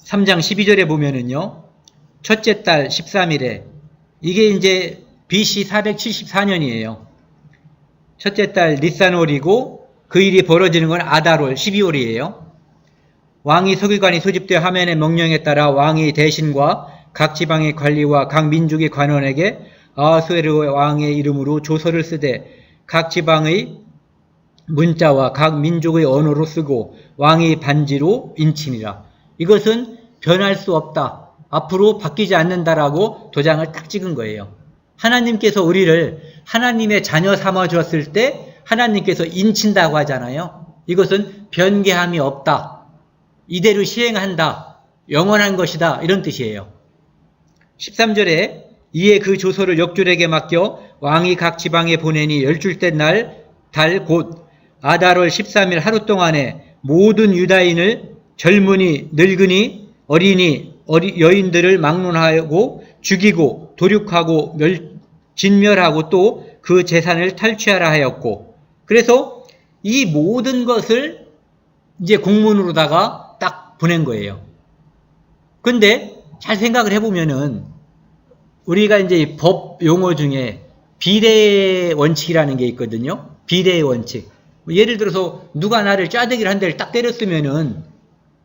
3장 12절에 보면은요. 첫째 달 13일에 이게 이제 BC 474년이에요. 첫째 달 니산월이고 그 일이 벌어지는 건 아달월 12월이에요. 왕이 서기관이 소집되어 하면의 명령에 따라 왕이 대신과 각 지방의 관리와 각 민족의 관원에게 아하수에르 왕의 이름으로 조서를 쓰되 각 지방의 문자와 각 민족의 언어로 쓰고 왕의 반지로 인치니라. 이것은 변할 수 없다. 앞으로 바뀌지 않는다라고 도장을 딱 찍은 거예요. 하나님께서 우리를 하나님의 자녀 삼아 주었을 때 하나님께서 인친다고 하잖아요. 이것은 변개함이 없다. 이대로 시행한다. 영원한 것이다. 이런 뜻이에요. 13절에 이에 그 조서를 역줄에게 맡겨 왕이 각 지방에 보내니 열줄된 달 곧 아달월 13일 하루 동안에 모든 유다인을 젊은이, 늙은이, 어린이, 여인들을 막론하고 죽이고 도륙하고 진멸하고 또 그 재산을 탈취하라 하였고, 그래서 이 모든 것을 이제 공문으로다가 딱 보낸 거예요. 근데 잘 생각을 해보면은 우리가 이제 법 용어 중에 비례의 원칙이라는 게 있거든요. 비례의 원칙. 예를 들어서 누가 나를 짜대기를 한 대를 딱 때렸으면은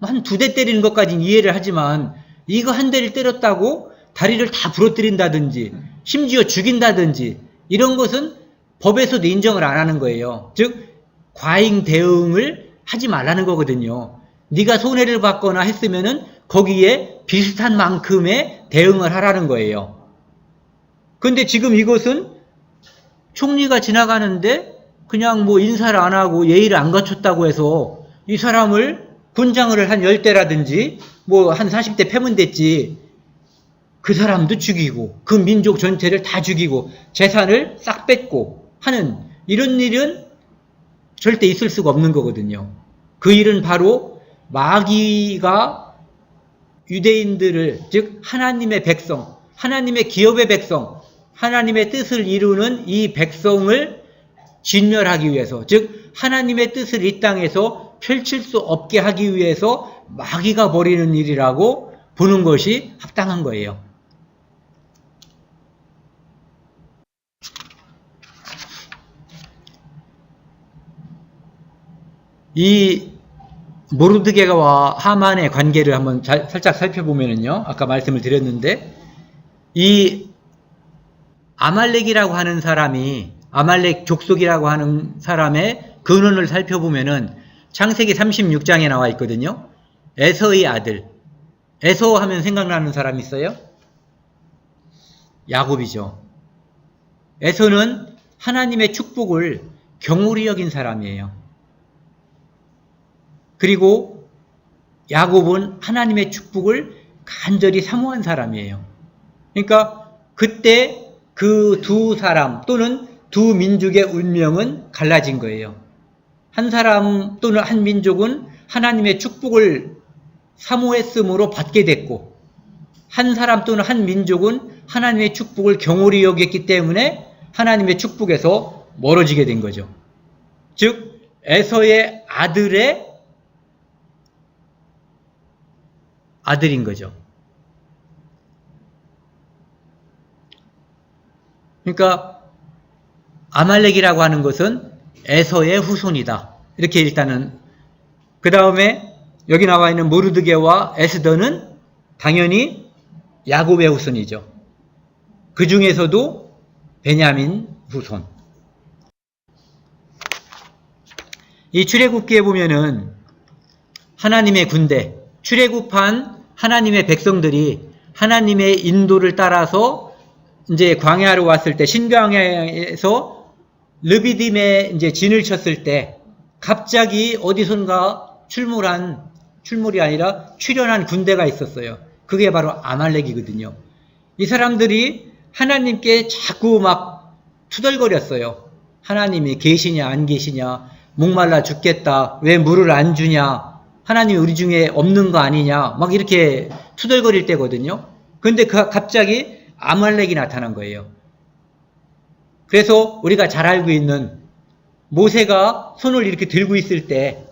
한 2대 때리는 것까지는 이해를 하지만 이거 한 대를 때렸다고 다리를 다 부러뜨린다든지 심지어 죽인다든지 이런 것은 법에서도 인정을 안 하는 거예요. 즉 과잉 대응을 하지 말라는 거거든요. 네가 손해를 받거나 했으면은 거기에 비슷한 만큼의 대응을 하라는 거예요. 근데 지금 이것은 총리가 지나가는데 그냥 뭐 인사를 안 하고 예의를 안 갖췄다고 해서 이 사람을 군장을 한 10대라든지 뭐 한 40대 패면 됐지. 그 사람도 죽이고 그 민족 전체를 다 죽이고 재산을 싹 뺏고 하는 이런 일은 절대 있을 수가 없는 거거든요. 그 일은 바로 마귀가 유대인들을, 즉 하나님의 백성, 하나님의 기업의 백성, 하나님의 뜻을 이루는 이 백성을 진멸하기 위해서, 즉 하나님의 뜻을 이 땅에서 펼칠 수 없게 하기 위해서 마귀가 벌이는 일이라고 보는 것이 합당한 거예요. 이 모르드게와 하만의 관계를 한번 살짝 살펴보면요. 아까 말씀을 드렸는데 이 아말렉이라고 하는 사람이, 아말렉 족속이라고 하는 사람의 근원을 살펴보면은 창세기 36장에 나와 있거든요. 에서의 아들. 에서 하면 생각나는 사람 있어요? 야곱이죠. 에서는 하나님의 축복을 경홀히 여긴 사람이에요. 그리고 야곱은 하나님의 축복을 간절히 사모한 사람이에요. 그러니까 그때 그 두 사람 또는 두 민족의 운명은 갈라진 거예요. 한 사람 또는 한 민족은 하나님의 축복을 사모했으므로 받게 됐고, 한 사람 또는 한 민족은 하나님의 축복을 경홀히 여겼기 때문에 하나님의 축복에서 멀어지게 된 거죠. 즉 에서의 아들인 거죠. 그러니까 아말렉이라고 하는 것은 에서의 후손이다. 이렇게 일단은, 그 다음에 여기 나와 있는 모르드게와 에스더는 당연히 야곱의 후손이죠. 그 중에서도 베냐민 후손. 이 출애굽기에 보면은 하나님의 군대, 출애굽한 하나님의 백성들이 하나님의 인도를 따라서 이제 광야로 왔을 때, 신광야에서 르비딤에 이제 진을 쳤을 때 갑자기 어디선가 출몰이 아니라 출현한 군대가 있었어요. 그게 바로 아말렉이거든요. 이 사람들이 하나님께 자꾸 막 투덜거렸어요. 하나님이 계시냐 안 계시냐, 목말라 죽겠다, 왜 물을 안 주냐, 하나님이 우리 중에 없는 거 아니냐, 막 이렇게 투덜거릴 때거든요. 그런데 갑자기 아말렉이 나타난 거예요. 그래서 우리가 잘 알고 있는 모세가 손을 이렇게 들고 있을 때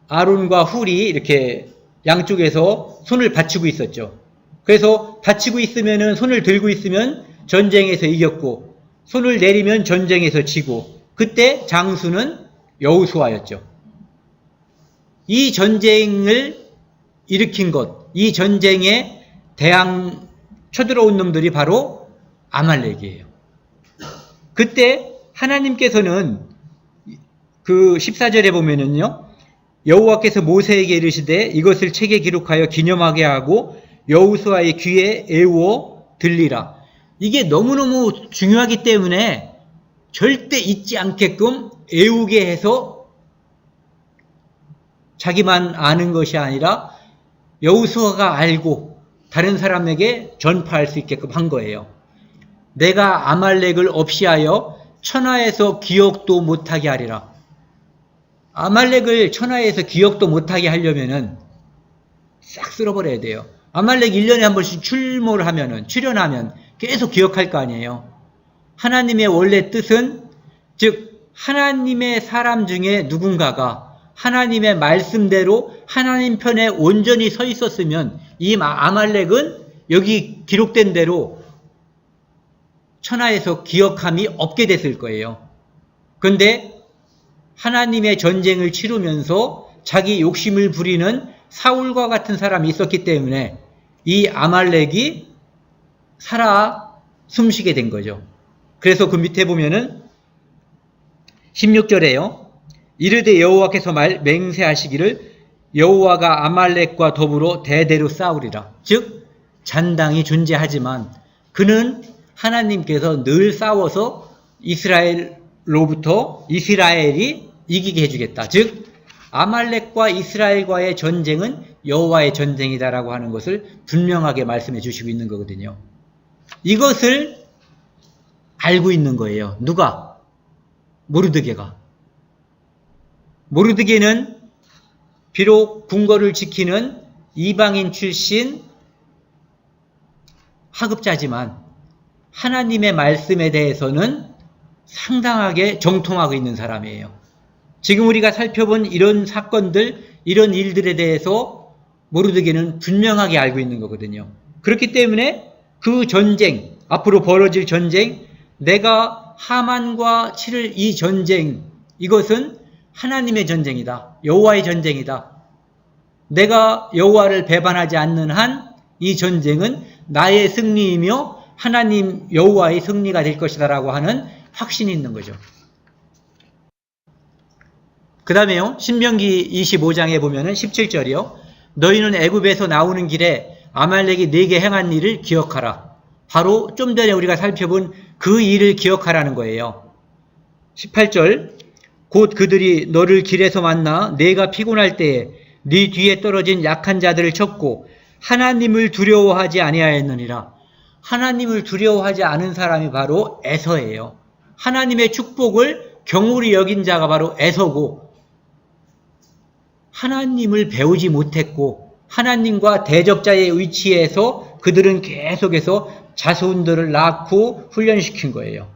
아론과 훌이 이렇게 양쪽에서 손을 받치고 있었죠. 그래서 받치고 있으면은, 손을 들고 있으면 전쟁에서 이겼고, 손을 내리면 전쟁에서 지고, 그때 장수는 여호수아였죠. 이 전쟁을 일으킨 것, 이 전쟁에 쳐들어온 놈들이 바로 아말렉이에요. 그때 하나님께서는 그 14절에 보면은요, 여호와께서 모세에게 이르시되 이것을 책에 기록하여 기념하게 하고 여호수아의 귀에 애우어 들리라. 이게 너무너무 중요하기 때문에 절대 잊지 않게끔 애우게 해서 자기만 아는 것이 아니라 여호수아가 알고 다른 사람에게 전파할 수 있게끔 한 거예요. 내가 아말렉을 없이하여 천하에서 기억도 못하게 하리라. 아말렉을 천하에서 기억도 못하게 하려면은 싹 쓸어버려야 돼요. 아말렉 1년에 한 번씩 출현하면 계속 기억할 거 아니에요. 하나님의 원래 뜻은, 즉 하나님의 사람 중에 누군가가 하나님의 말씀대로 하나님 편에 온전히 서 있었으면 이 아말렉은 여기 기록된 대로 천하에서 기억함이 없게 됐을 거예요. 그런데 하나님의 전쟁을 치르면서 자기 욕심을 부리는 사울과 같은 사람이 있었기 때문에 이 아말렉이 살아 숨쉬게 된 거죠. 그래서 그 밑에 보면은 16절에요. 이르되 여호와께서 맹세하시기를 여호와가 아말렉과 더불어 대대로 싸우리라. 즉 잔당이 존재하지만 그는 하나님께서 늘 싸워서 이스라엘이 이기게 해주겠다. 즉 아말렉과 이스라엘과의 전쟁은 여호와의 전쟁이다라고 하는 것을 분명하게 말씀해 주시고 있는 거거든요. 이것을 알고 있는 거예요. 누가? 모르드게가. 모르드게는 비록 궁궐을 지키는 이방인 출신 하급자지만 하나님의 말씀에 대해서는 상당하게 정통하고 있는 사람이에요. 지금 우리가 살펴본 이런 사건들, 이런 일들에 대해서 모르드게는 분명하게 알고 있는 거거든요. 그렇기 때문에 그 전쟁, 앞으로 벌어질 전쟁, 내가 하만과 치를 이 전쟁, 이것은 하나님의 전쟁이다. 여호와의 전쟁이다. 내가 여호와를 배반하지 않는 한 이 전쟁은 나의 승리이며 하나님 여호와의 승리가 될 것이다 라고 하는 확신이 있는 거죠. 그 다음에요, 신명기 25장에 보면은 17절이요. 너희는 애굽에서 나오는 길에 아말렉이 네게 행한 일을 기억하라. 바로 좀 전에 우리가 살펴본 그 일을 기억하라는 거예요. 18절, 곧 그들이 너를 길에서 만나 내가 피곤할 때에 네 뒤에 떨어진 약한 자들을 쳤고 하나님을 두려워하지 아니하였느니라. 하나님을 두려워하지 않은 사람이 바로 에서예요. 하나님의 축복을 경홀히 여긴 자가 바로 에서고, 하나님을 배우지 못했고 하나님과 대적자의 위치에서 그들은 계속해서 자손들을 낳고 훈련시킨 거예요.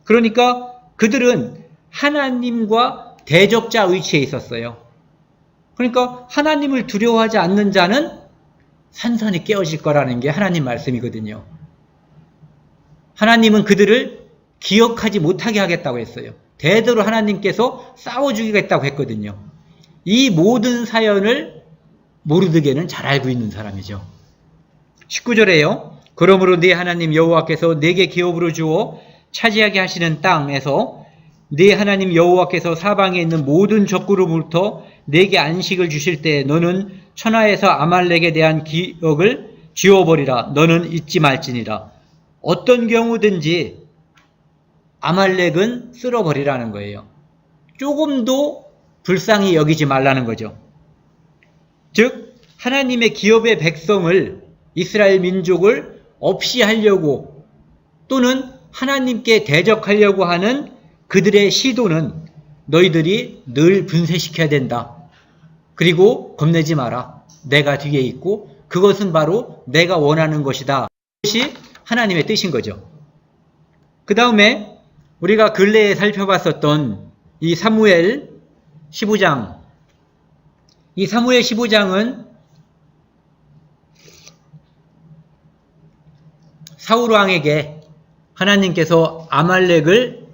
그러니까 그들은 하나님과 대적자 위치에 있었어요. 그러니까 하나님을 두려워하지 않는 자는 산산이 깨어질 거라는 게 하나님 말씀이거든요. 하나님은 그들을 기억하지 못하게 하겠다고 했어요. 대대로 하나님께서 싸워 죽이겠다고 했거든요. 이 모든 사연을 모르드게는 잘 알고 있는 사람이죠. 19절에요. 그러므로 네 하나님 여호와께서 내게 기업으로 주어 차지하게 하시는 땅에서 네 하나님 여호와께서 사방에 있는 모든 적그룹으로부터 내게 안식을 주실 때 너는 천하에서 아말렉에 대한 기억을 지워버리라. 너는 잊지 말지니라. 어떤 경우든지 아말렉은 쓸어버리라는 거예요. 조금도 불쌍히 여기지 말라는 거죠. 즉 하나님의 기업의 백성을, 이스라엘 민족을 없이 하려고 또는 하나님께 대적하려고 하는 그들의 시도는 너희들이 늘 분쇄시켜야 된다. 그리고 겁내지 마라. 내가 뒤에 있고 그것은 바로 내가 원하는 것이다. 그것이 하나님의 뜻인 거죠. 그 다음에 우리가 근래에 살펴봤었던 이 사무엘 15장, 이 사무엘 15장은 사울왕에게 하나님께서 아말렉을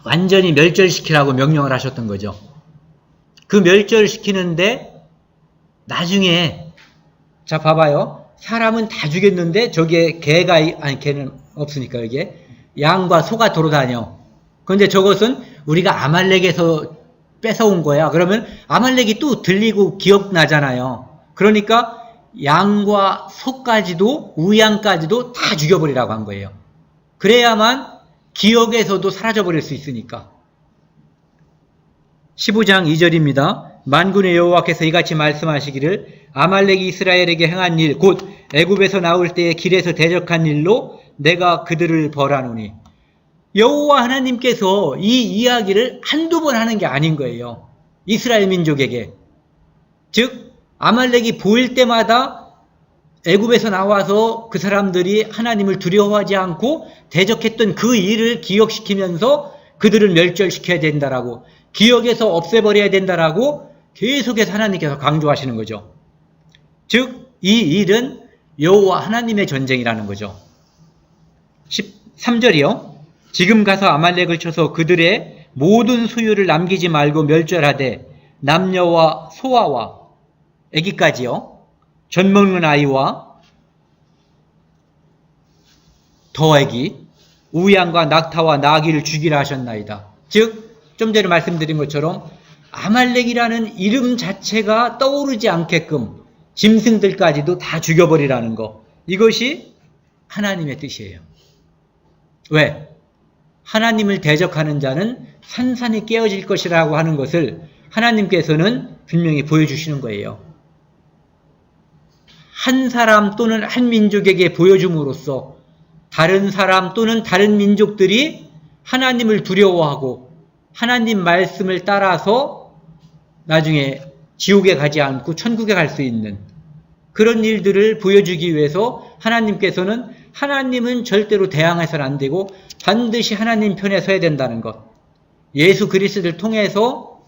완전히 멸절시키라고 명령을 하셨던 거죠. 그 멸절시키는데 나중에 자 봐봐요. 사람은 다 죽였는데 저기에 개는 없으니까 이게 양과 소가 돌아다녀. 그런데 저것은 우리가 아말렉에서 뺏어온 거야. 그러면 아말렉이 또 들리고 기억나잖아요. 그러니까 양과 소까지도 우양까지도 다 죽여버리라고 한 거예요. 그래야만 기억에서도 사라져버릴 수 있으니까. 15장 2절입니다. 만군의 여호와께서 이같이 말씀하시기를 아말렉이 이스라엘에게 행한 일 곧 애굽에서 나올 때에 길에서 대적한 일로 내가 그들을 벌하노니. 여호와 하나님께서 이 이야기를 한두 번 하는 게 아닌 거예요. 이스라엘 민족에게. 즉 아말렉이 보일 때마다 애굽에서 나와서 그 사람들이 하나님을 두려워하지 않고 대적했던 그 일을 기억시키면서 그들을 멸절시켜야 된다라고, 기억에서 없애버려야 된다라고 계속해서 하나님께서 강조하시는 거죠. 즉 이 일은 여호와 하나님의 전쟁이라는 거죠. 13절이요. 지금 가서 아말렉을 쳐서 그들의 모든 소유를 남기지 말고 멸절하되 남녀와 소아와 아기까지요, 젖 먹는 아이와 더애기, 우양과 낙타와 나귀를 죽이라 하셨나이다. 즉 좀 전에 말씀드린 것처럼 아말렉이라는 이름 자체가 떠오르지 않게끔 짐승들까지도 다 죽여버리라는 거. 이것이 하나님의 뜻이에요. 왜? 하나님을 대적하는 자는 산산이 깨어질 것이라고 하는 것을 하나님께서는 분명히 보여주시는 거예요. 한 사람 또는 한 민족에게 보여줌으로써 다른 사람 또는 다른 민족들이 하나님을 두려워하고 하나님 말씀을 따라서 나중에 지옥에 가지 않고 천국에 갈 수 있는 그런 일들을 보여주기 위해서 하나님께서는 하나님은 절대로 대항해서는 안 되고 반드시 하나님 편에 서야 된다는 것. 예수 그리스도를 통해서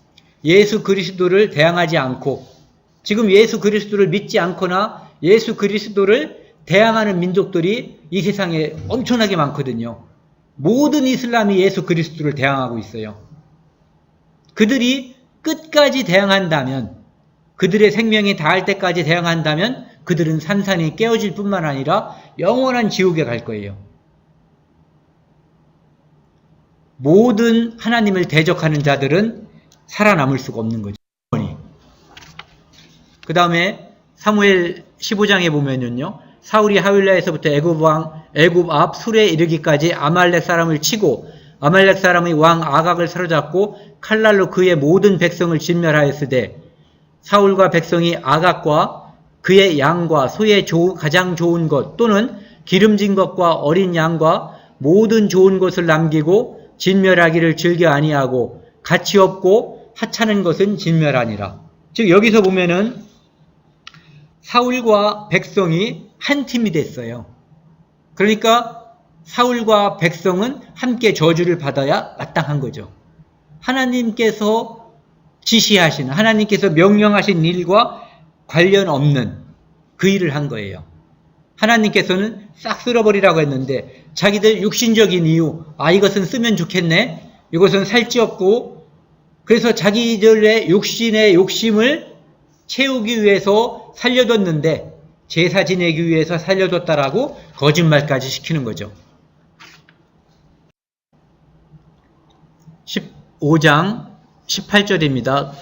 예수 그리스도를 대항하지 않고, 지금 예수 그리스도를 믿지 않거나 예수 그리스도를 대항하는 민족들이 이 세상에 엄청나게 많거든요. 모든 이슬람이 예수 그리스도를 대항하고 있어요. 그들이 끝까지 대항한다면, 그들의 생명이 닿을 때까지 대항한다면 그들은 산산이 깨어질 뿐만 아니라 영원한 지옥에 갈 거예요. 모든 하나님을 대적하는 자들은 살아남을 수가 없는 거죠. 그 다음에 사무엘 15장에 보면요, 사울이 하윌라에서부터 애굽 앞 술에 이르기까지 아말렉 사람을 치고 아말렉 사람의 왕 아각을 사로잡고 칼날로 그의 모든 백성을 진멸하였으되 사울과 백성이 아각과 그의 양과 소의 가장 좋은 것 또는 기름진 것과 어린 양과 모든 좋은 것을 남기고 진멸하기를 즐겨 아니하고 가치 없고 하찮은 것은 진멸하니라. 즉 여기서 보면은 사울과 백성이 한 팀이 됐어요. 그러니까 사울과 백성은 함께 저주를 받아야 마땅한 거죠. 하나님께서 지시하신, 하나님께서 명령하신 일과 관련 없는 그 일을 한 거예요. 하나님께서는 싹 쓸어버리라고 했는데 자기들 육신적인 이유, 이것은 쓰면 좋겠네, 이것은 살찌 없고, 그래서 자기들의 육신의 욕심을 채우기 위해서 살려뒀는데 제사 지내기 위해서 살려뒀다라고 거짓말까지 시키는 거죠. 15장 18절입니다.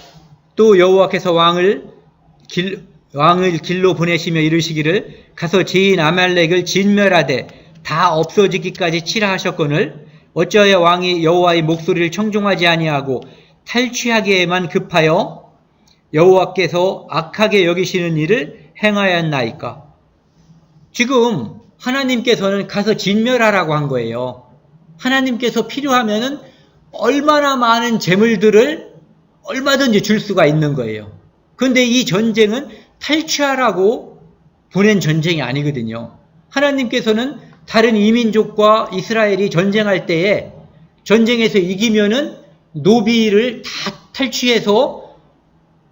또 여호와께서 왕을 왕을 길로 보내시며 이르시기를 가서 지인 아말렉을 진멸하되 다 없어지기까지 치라 하셨거늘 어찌하여 왕이 여호와의 목소리를 청종하지 아니하고 탈취하기에만 급하여 여호와께서 악하게 여기시는 일을 행하였나이까. 지금 하나님께서는 가서 진멸하라고 한 거예요. 하나님께서 필요하면은 얼마나 많은 재물들을 얼마든지 줄 수가 있는 거예요. 그런데 이 전쟁은 탈취하라고 보낸 전쟁이 아니거든요. 하나님께서는 다른 이민족과 이스라엘이 전쟁할 때에 전쟁에서 이기면은 노비를 다 탈취해서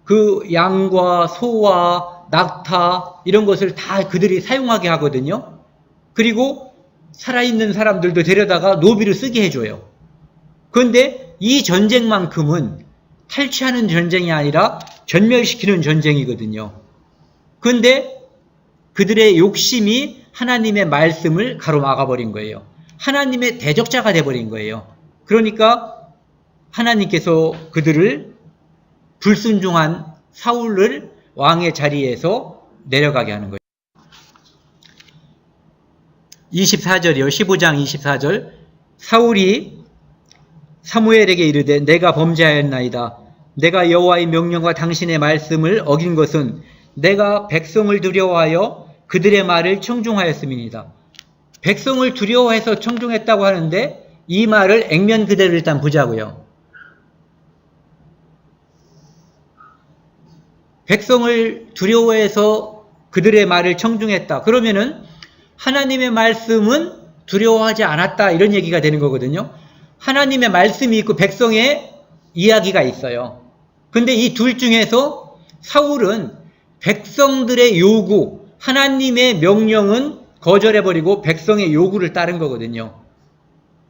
그 양과 소와 낙타 이런 것을 다 그들이 사용하게 하거든요. 그리고 살아있는 사람들도 데려다가 노비를 쓰게 해줘요. 그런데 이 전쟁만큼은 탈취하는 전쟁이 아니라 전멸시키는 전쟁이거든요. 그런데 그들의 욕심이 하나님의 말씀을 가로막아버린 거예요. 하나님의 대적자가 돼버린 거예요. 그러니까 하나님께서 그들을 불순종한 사울을 왕의 자리에서 내려가게 하는 거예요. 24절이요. 15장 24절. 사울이 사무엘에게 이르되 내가 범죄하였나이다. 내가 여호와의 명령과 당신의 말씀을 어긴 것은 내가 백성을 두려워하여 그들의 말을 청종하였음이니이다. 백성을 두려워해서 청종했다고 하는데 이 말을 액면 그대로 일단 보자고요. 백성을 두려워해서 그들의 말을 청종했다. 그러면은 하나님의 말씀은 두려워하지 않았다 이런 얘기가 되는 거거든요. 하나님의 말씀이 있고 백성의 이야기가 있어요. 근데 이 둘 중에서 사울은 백성들의 요구, 하나님의 명령은 거절해버리고 백성의 요구를 따른 거거든요.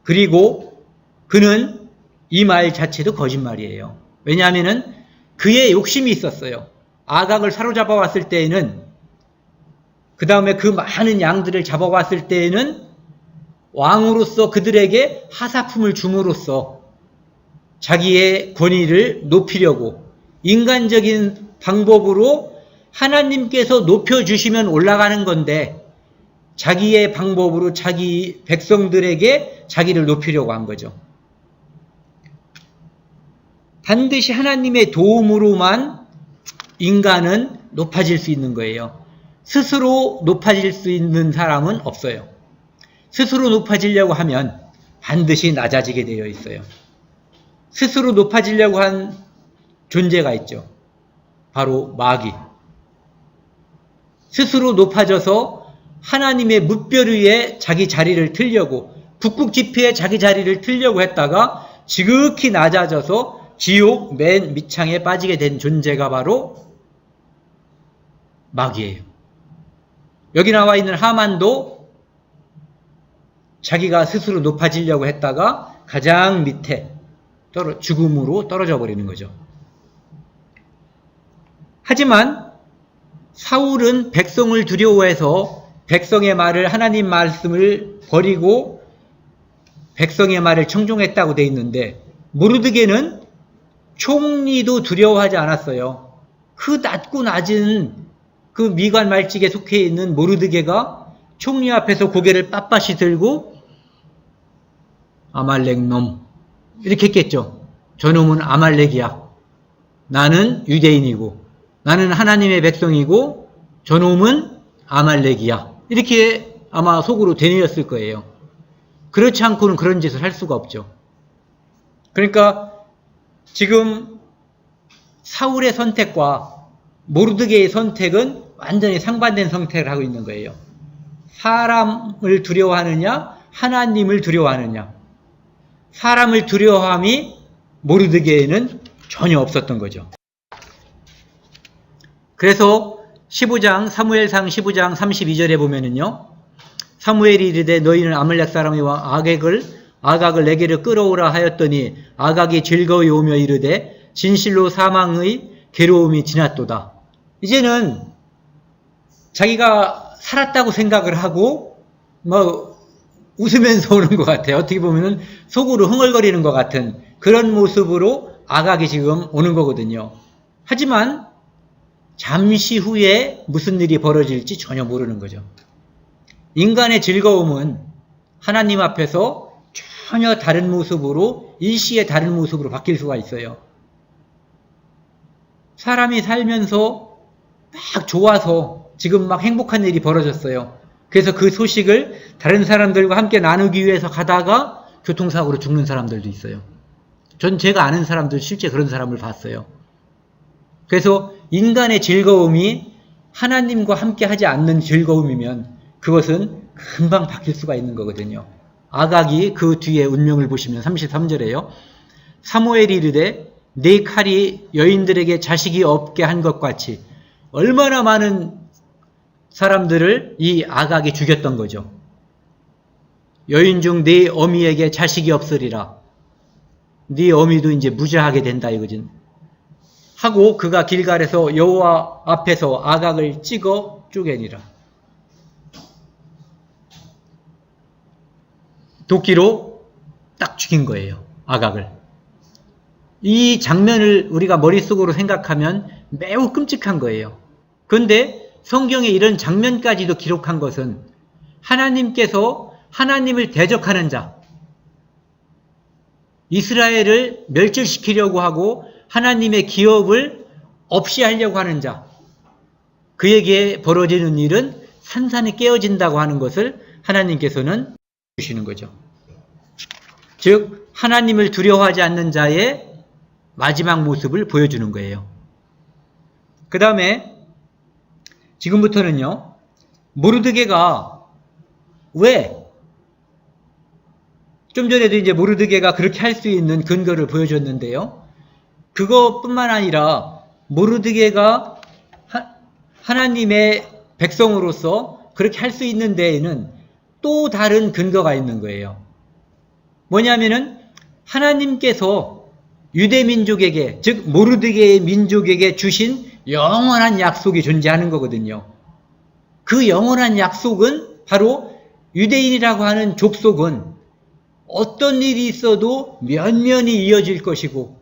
그리고 그는 이 말 자체도 거짓말이에요. 왜냐하면은 그의 욕심이 있었어요. 아각을 사로잡아 왔을 때에는, 그 다음에 그 많은 양들을 잡아왔을 때에는 왕으로서 그들에게 하사품을 줌으로써 자기의 권위를 높이려고 인간적인 방법으로 하나님께서 높여주시면 올라가는 건데 자기의 방법으로 자기 백성들에게 자기를 높이려고 한 거죠. 반드시 하나님의 도움으로만 인간은 높아질 수 있는 거예요. 스스로 높아질 수 있는 사람은 없어요. 스스로 높아지려고 하면 반드시 낮아지게 되어 있어요. 스스로 높아지려고 한 존재가 있죠. 바로 마귀. 스스로 높아져서 하나님의 뭇별 위에 자기 자리를 틀려고, 북극 지폐에 자기 자리를 틀려고 했다가 지극히 낮아져서 지옥 맨 밑창에 빠지게 된 존재가 바로 마귀예요. 여기 나와 있는 하만도 자기가 스스로 높아지려고 했다가 가장 밑에 죽음으로 떨어져 버리는 거죠. 하지만 사울은 백성을 두려워해서 백성의 말을, 하나님 말씀을 버리고 백성의 말을 청종했다고 돼 있는데, 모르드게는 총리도 두려워하지 않았어요. 그 낮고 낮은 그 미관 말직에 속해 있는 모르드게가 총리 앞에서 고개를 빳빳이 들고 아말렉 놈 이렇게 했겠죠. 저놈은 아말렉이야. 나는 유대인이고 나는 하나님의 백성이고 저놈은 아말렉이야. 이렇게 아마 속으로 되뇌었을 거예요. 그렇지 않고는 그런 짓을 할 수가 없죠. 그러니까 지금 사울의 선택과 모르드게의 선택은 완전히 상반된 선택을 하고 있는 거예요. 사람을 두려워하느냐, 하나님을 두려워하느냐. 사람을 두려워함이 모르드게에는 전혀 없었던 거죠. 그래서 15장, 사무엘상 15장 32절에 보면은요, 사무엘이 이르되 너희는 아말렉 사람의 왕 아각을 내게로 끌어오라 하였더니 아각이 즐거이 오며 이르되 진실로 사망의 괴로움이 지났도다. 이제는 자기가 살았다고 생각을 하고 웃으면서 오는 것 같아요. 어떻게 보면 속으로 흥얼거리는 것 같은 그런 모습으로 아각이 지금 오는 거거든요. 하지만 잠시 후에 무슨 일이 벌어질지 전혀 모르는 거죠. 인간의 즐거움은 하나님 앞에서 전혀 다른 모습으로, 일시에 다른 모습으로 바뀔 수가 있어요. 사람이 살면서 막 좋아서 지금 막 행복한 일이 벌어졌어요. 그래서 그 소식을 다른 사람들과 함께 나누기 위해서 가다가 교통사고로 죽는 사람들도 있어요. 전 제가 아는 사람들 실제 그런 사람을 봤어요. 그래서 인간의 즐거움이 하나님과 함께 하지 않는 즐거움이면 그것은 금방 바뀔 수가 있는 거거든요. 아각이 그 뒤에 운명을 보시면 33절에요. 사무엘이 이르되 네 칼이 여인들에게 자식이 없게 한 것 같이 얼마나 많은 사람들을 이 아각이 죽였던 거죠. 여인 중 네 어미에게 자식이 없으리라. 네 어미도 이제 무자하게 된다 이거지. 하고 그가 길갈에서 여호와 앞에서 아각을 찍어 쪼개니라. 도끼로 딱 죽인 거예요. 아각을. 이 장면을 우리가 머릿속으로 생각하면 매우 끔찍한 거예요. 그런데 성경에 이런 장면까지도 기록한 것은 하나님께서 하나님을 대적하는 자, 이스라엘을 멸절시키려고 하고 하나님의 기업을 없이 하려고 하는 자, 그에게 벌어지는 일은 산산이 깨어진다고 하는 것을 하나님께서는 주시는 거죠. 즉 하나님을 두려워하지 않는 자의 마지막 모습을 보여주는 거예요. 그 다음에 지금부터는요, 모르드게가 왜 좀 전에도 이제 모르드게가 그렇게 할 수 있는 근거를 보여줬는데요. 그것뿐만 아니라 모르드게가 하나님의 백성으로서 그렇게 할 수 있는 데에는 또 다른 근거가 있는 거예요. 뭐냐면은 하나님께서 유대민족에게, 즉 모르드게의 민족에게 주신 영원한 약속이 존재하는 거거든요. 그 영원한 약속은 바로 유대인이라고 하는 족속은 어떤 일이 있어도 면면이 이어질 것이고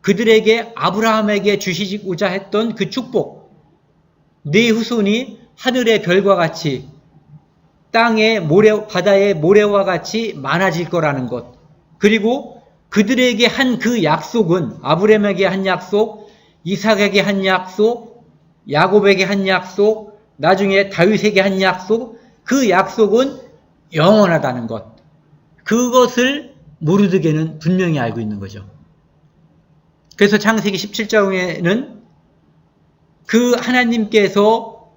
그들에게 아브라함에게 주시고자 했던 그 축복, 네 후손이 하늘의 별과 같이 땅의 모래, 바다의 모래와 같이 많아질 거라는 것, 그리고 그들에게 한 그 약속은 아브라함에게 한 약속, 이삭에게 한 약속, 야곱에게 한 약속, 나중에 다윗에게 한 약속, 그 약속은 영원하다는 것, 그것을 모르드게는 분명히 알고 있는 거죠. 그래서 창세기 17장에는 그 하나님께서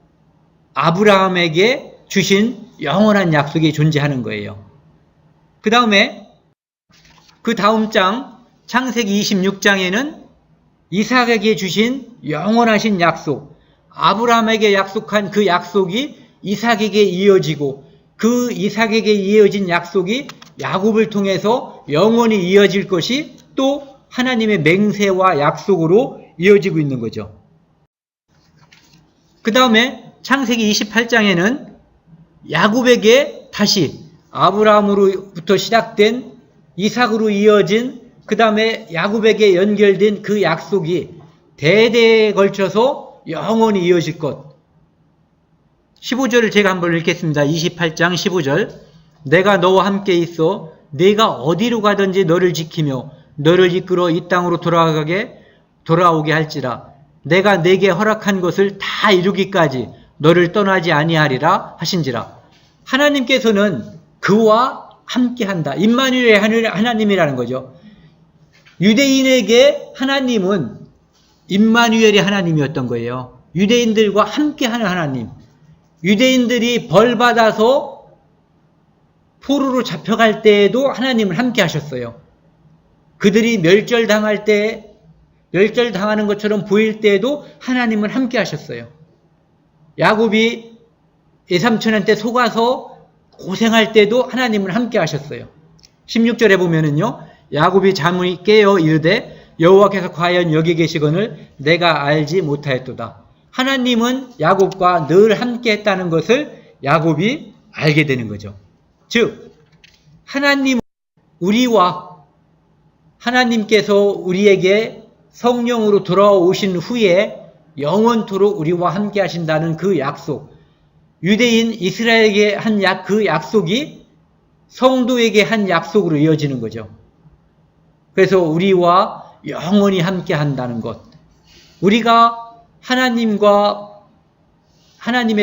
아브라함에게 주신 영원한 약속이 존재하는 거예요. 그 다음에 그 다음 장 창세기 26장에는 이삭에게 주신 영원하신 약속, 아브라함에게 약속한 그 약속이 이삭에게 이어지고 그 이삭에게 이어진 약속이 야곱을 통해서 영원히 이어질 것이 또 하나님의 맹세와 약속으로 이어지고 있는 거죠. 그 다음에 창세기 28장에는 야곱에게 다시 아브라함으로부터 시작된 이삭으로 이어진, 그 다음에 야곱에게 연결된 그 약속이 대대에 걸쳐서 영원히 이어질 것. 15절을 제가 한번 읽겠습니다. 28장 15절. 내가 너와 함께 있어 네가 어디로 가든지 너를 지키며 너를 이끌어 이 땅으로 돌아오게 할지라. 내가 네게 허락한 것을 다 이루기까지 너를 떠나지 아니하리라 하신지라. 하나님께서는 그와 함께한다. 임마누엘의 하나님이라는 거죠. 유대인에게 하나님은 임마누엘의 하나님이었던 거예요. 유대인들과 함께하는 하나님. 유대인들이 벌받아서 포로로 잡혀갈 때에도 하나님을 함께 하셨어요. 그들이 멸절당할 때, 멸절당하는 것처럼 보일 때에도 하나님을 함께 하셨어요. 야곱이 외삼촌한테 속아서 고생할 때도 하나님을 함께 하셨어요. 16절에 보면은요, 야곱이 잠이 깨어 이르되 여호와께서 과연 여기 계시거늘 내가 알지 못하였도다. 하나님은 야곱과 늘 함께 했다는 것을 야곱이 알게 되는 거죠. 즉 하나님은 우리와 하나님께서 우리에게 성령으로 돌아오신 후에 영원토록 우리와 함께 하신다는 그 약속, 유대인 이스라엘에게 한 그 약속이 성도에게 한 약속으로 이어지는 거죠. 그래서 우리와 영원히 함께 한다는 것, 우리가 하나님의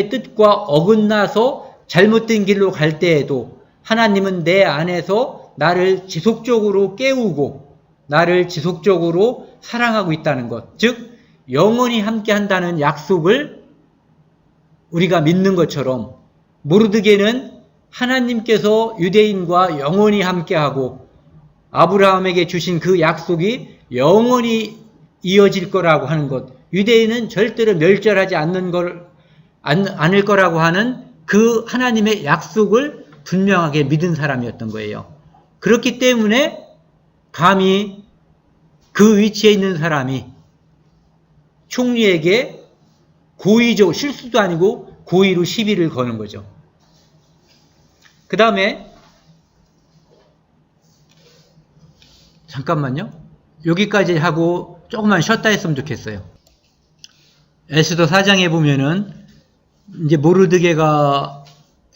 뜻과 어긋나서 잘못된 길로 갈 때에도 하나님은 내 안에서 나를 지속적으로 깨우고 나를 지속적으로 사랑하고 있다는 것, 즉 영원히 함께 한다는 약속을 우리가 믿는 것처럼 모르드게는 하나님께서 유대인과 영원히 함께하고 아브라함에게 주신 그 약속이 영원히 이어질 거라고 하는 것, 유대인은 절대로 멸절하지 않을 거라고 하는 그 하나님의 약속을 분명하게 믿은 사람이었던 거예요. 그렇기 때문에 감히 그 위치에 있는 사람이 총리에게 고의적으로, 실수도 아니고 고의로 시비를 거는 거죠. 그 다음에 잠깐만요. 여기까지 하고 조금만 쉬었다 했으면 좋겠어요. 에스더 4장에 보면은 이제 모르드게가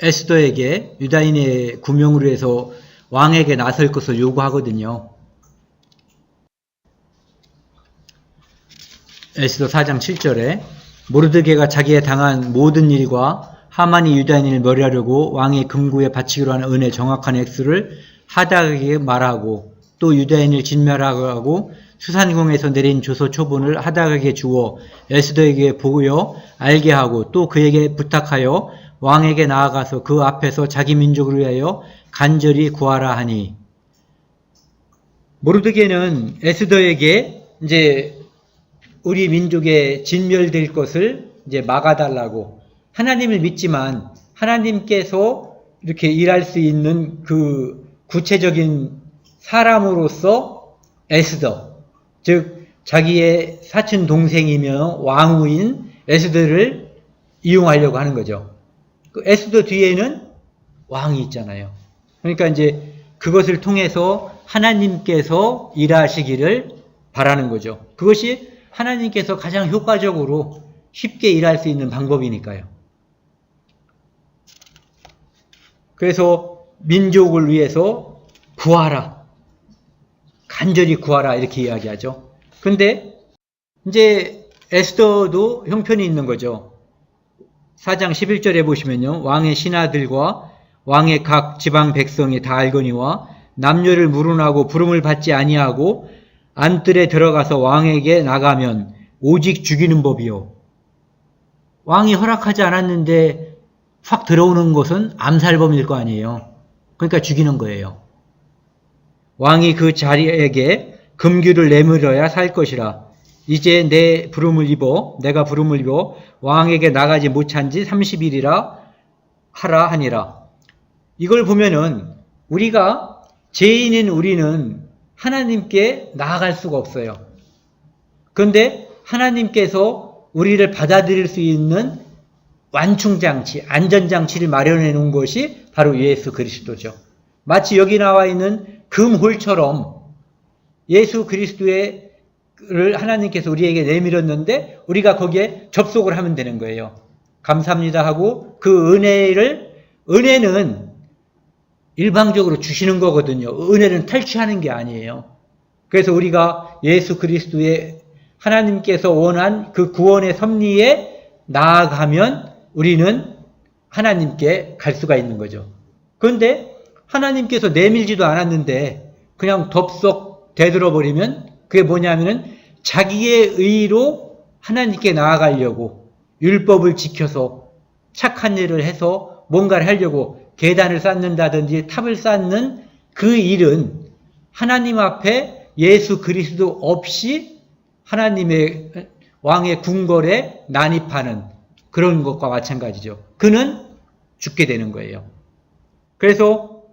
에스더에게 유다인의 구명으로 해서 왕에게 나설 것을 요구하거든요. 에스더 4장 7절에 모르드게가 자기가 당한 모든 일과 하만이 유다인을 멸하려고 왕의 금구에 바치기로 하는 은의 정확한 액수를 하닥에게 말하고 또 유다인을 진멸하고 수산궁에서 내린 조서 초본을 하닥에게 주어 에스더에게 보여 알게 하고 또 그에게 부탁하여 왕에게 나아가서 그 앞에서 자기 민족을 위하여 간절히 구하라 하니, 모르드게는 에스더에게 이제 우리 민족의 진멸될 것을 이제 막아달라고, 하나님을 믿지만 하나님께서 이렇게 일할 수 있는 그 구체적인 사람으로서 에스더, 즉 자기의 사촌 동생이며 왕후인 에스더를 이용하려고 하는 거죠. 그 에스더 뒤에는 왕이 있잖아요. 그러니까 이제 그것을 통해서 하나님께서 일하시기를 바라는 거죠. 그것이 하나님께서 가장 효과적으로 쉽게 일할 수 있는 방법이니까요. 그래서 민족을 위해서 구하라, 간절히 구하라 이렇게 이야기하죠. 근데 이제 에스더도 형편이 있는 거죠. 4장 11절에 보시면요, 왕의 신하들과 왕의 각 지방 백성이 다 알거니와 남녀를 물은하고 부름을 받지 아니하고 안뜰에 들어가서 왕에게 나가면 오직 죽이는 법이요. 왕이 허락하지 않았는데 확 들어오는 것은 암살범일 거 아니에요. 그러니까 죽이는 거예요. 왕이 그 자리에게 금규를 내밀어야 살 것이라. 이제 내가 부름을 입어 왕에게 나가지 못한 지 30일이라 하라 하니라. 이걸 보면은 우리가 죄인인 우리는 하나님께 나아갈 수가 없어요. 그런데 하나님께서 우리를 받아들일 수 있는 완충장치, 안전장치를 마련해 놓은 것이 바로 예수 그리스도죠. 마치 여기 나와 있는 금홀처럼 예수 그리스도를 하나님께서 우리에게 내밀었는데 우리가 거기에 접속을 하면 되는 거예요. 감사합니다 하고 그 은혜는 일방적으로 주시는 거거든요. 은혜는 탈취하는 게 아니에요. 그래서 우리가 예수 그리스도의 하나님께서 원한 그 구원의 섭리에 나아가면 우리는 하나님께 갈 수가 있는 거죠. 그런데 하나님께서 내밀지도 않았는데 그냥 덥석 되들어버리면 그게 뭐냐면은 자기의 의로 하나님께 나아가려고 율법을 지켜서 착한 일을 해서 뭔가를 하려고 계단을 쌓는다든지 탑을 쌓는 그 일은 하나님 앞에 예수 그리스도 없이 하나님의 왕의 궁궐에 난입하는 그런 것과 마찬가지죠. 그는 죽게 되는 거예요. 그래서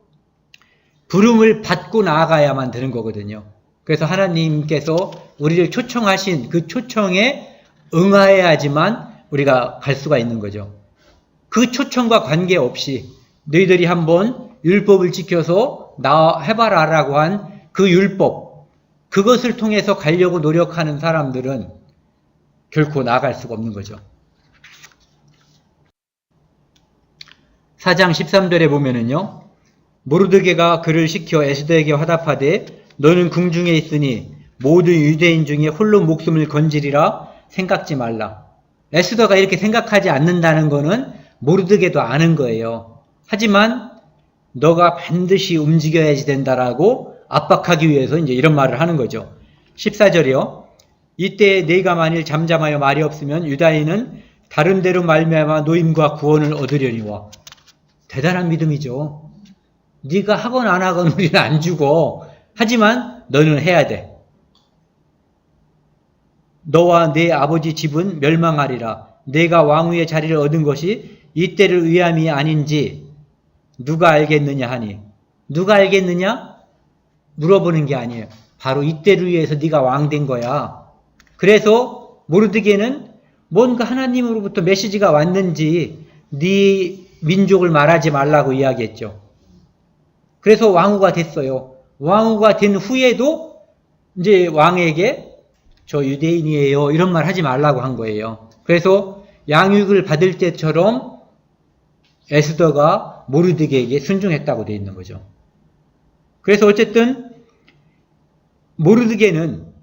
부름을 받고 나아가야만 되는 거거든요. 그래서 하나님께서 우리를 초청하신 그 초청에 응하여야지만 우리가 갈 수가 있는 거죠. 그 초청과 관계없이 너희들이 한번 율법을 지켜서 해봐라라고 한 그 율법, 그것을 통해서 가려고 노력하는 사람들은 결코 나아갈 수가 없는 거죠. 4장 13절에 보면은요. 모르드게가 그를 시켜 에스더에게 화답하되 너는 궁중에 있으니 모든 유대인 중에 홀로 목숨을 건지리라 생각지 말라. 에스더가 이렇게 생각하지 않는다는 거는 모르드게도 아는 거예요. 하지만 너가 반드시 움직여야지 된다라고 압박하기 위해서 이제 이런 말을 하는 거죠. 14절이요. 이때 네가 만일 잠잠하여 말이 없으면 유다인은 다른 데로 말미암아 노임과 구원을 얻으려니와. 대단한 믿음이죠. 네가 하건 안 하건 우리는 안 죽어. 하지만 너는 해야 돼. 너와 네 아버지 집은 멸망하리라. 네가 왕위의 자리를 얻은 것이 이때를 위함이 아닌지 누가 알겠느냐 하니. 누가 알겠느냐? 물어보는 게 아니에요. 바로 이때를 위해서 네가 왕 된 거야. 그래서 모르드게는 뭔가 하나님으로부터 메시지가 왔는지 네 민족을 말하지 말라고 이야기했죠. 그래서 왕후가 됐어요. 왕후가 된 후에도 이제 왕에게 저 유대인이에요 이런 말 하지 말라고 한 거예요. 그래서 양육을 받을 때처럼 에스더가 모르드게에게 순종했다고 되어 있는 거죠. 그래서 어쨌든 모르드게는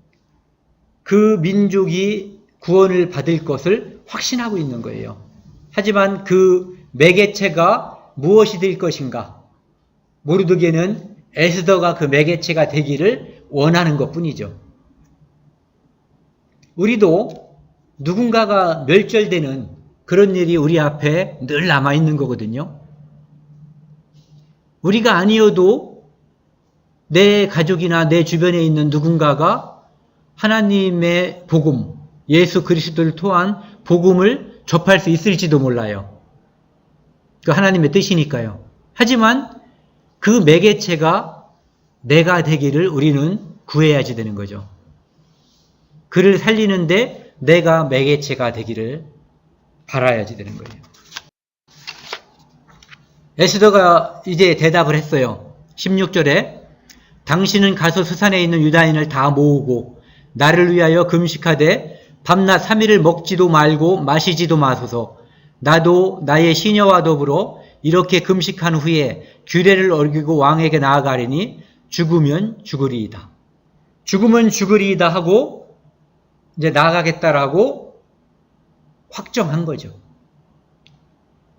그 민족이 구원을 받을 것을 확신하고 있는 거예요. 하지만 그 매개체가 무엇이 될 것인가? 모르드게는 에스더가 그 매개체가 되기를 원하는 것뿐이죠. 우리도 누군가가 멸절되는 그런 일이 우리 앞에 늘 남아있는 거거든요. 우리가 아니어도 내 가족이나 내 주변에 있는 누군가가 하나님의 복음, 예수 그리스도를 통한 복음을 접할 수 있을지도 몰라요. 그 하나님의 뜻이니까요. 하지만 그 매개체가 내가 되기를 우리는 구해야지 되는 거죠. 그를 살리는데 내가 매개체가 되기를 바라야지 되는 거예요. 에스더가 이제 대답을 했어요. 16절에 당신은 가서 수산에 있는 유다인을 다 모으고 나를 위하여 금식하되 밤낮 3일을 먹지도 말고 마시지도 마소서. 나도 나의 시녀와 더불어 이렇게 금식한 후에 규례를 어기고 왕에게 나아가리니 죽으면 죽으리이다. 죽으면 죽으리이다 하고 이제 나아가겠다라고 확정한 거죠.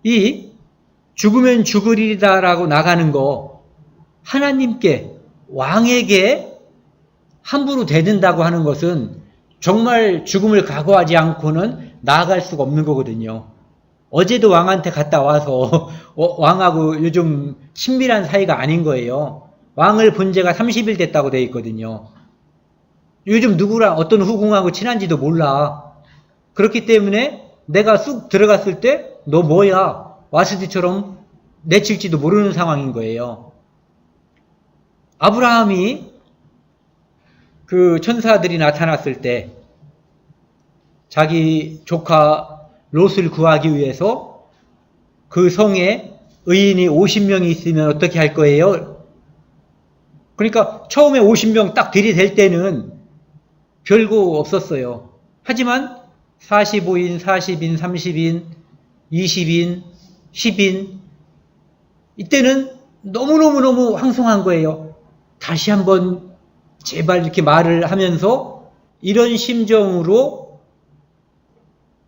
이 죽으면 죽으리다라고 나가는 거 하나님께 왕에게 함부로 대든다고 하는 것은 정말 죽음을 각오하지 않고는 나아갈 수가 없는 거거든요. 어제도 왕한테 갔다 와서 왕하고 요즘 친밀한 사이가 아닌 거예요. 왕을 본 지가 30일 됐다고 돼 있거든요. 요즘 누구랑 어떤 후궁하고 친한지도 몰라. 그렇기 때문에 내가 쑥 들어갔을 때 너 뭐야? 와스디처럼 내칠지도 모르는 상황인 거예요. 아브라함이 그 천사들이 나타났을 때 자기 조카 롯을 구하기 위해서 그 성에 의인이 50명이 있으면 어떻게 할 거예요? 그러니까 처음에 50명 딱 들이댈 때는 별거 없었어요. 하지만 45인, 40인, 30인, 20인, 10인 이때는 너무너무 황송한 거예요. 다시 한번 제발 이렇게 말을 하면서 이런 심정으로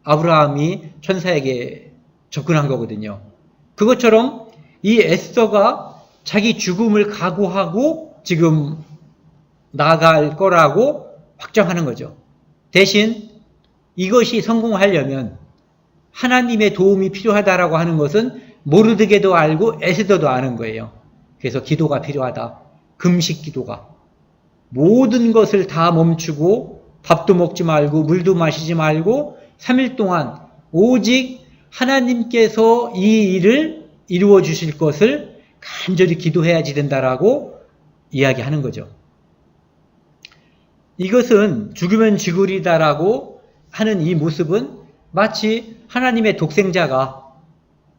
아브라함이 천사에게 접근한 거거든요. 그것처럼 이 에스더가 자기 죽음을 각오하고 지금 나갈 거라고 확정하는 거죠. 대신 이것이 성공하려면 하나님의 도움이 필요하다라고 하는 것은 모르드게도 알고 에스더도 아는 거예요. 그래서 기도가 필요하다. 금식 기도가. 모든 것을 다 멈추고 밥도 먹지 말고 물도 마시지 말고 3일 동안 오직 하나님께서 이 일을 이루어 주실 것을 간절히 기도해야지 된다라고 이야기하는 거죠. 이것은 죽으면 죽으리다라고 하는 이 모습은 마치 하나님의 독생자가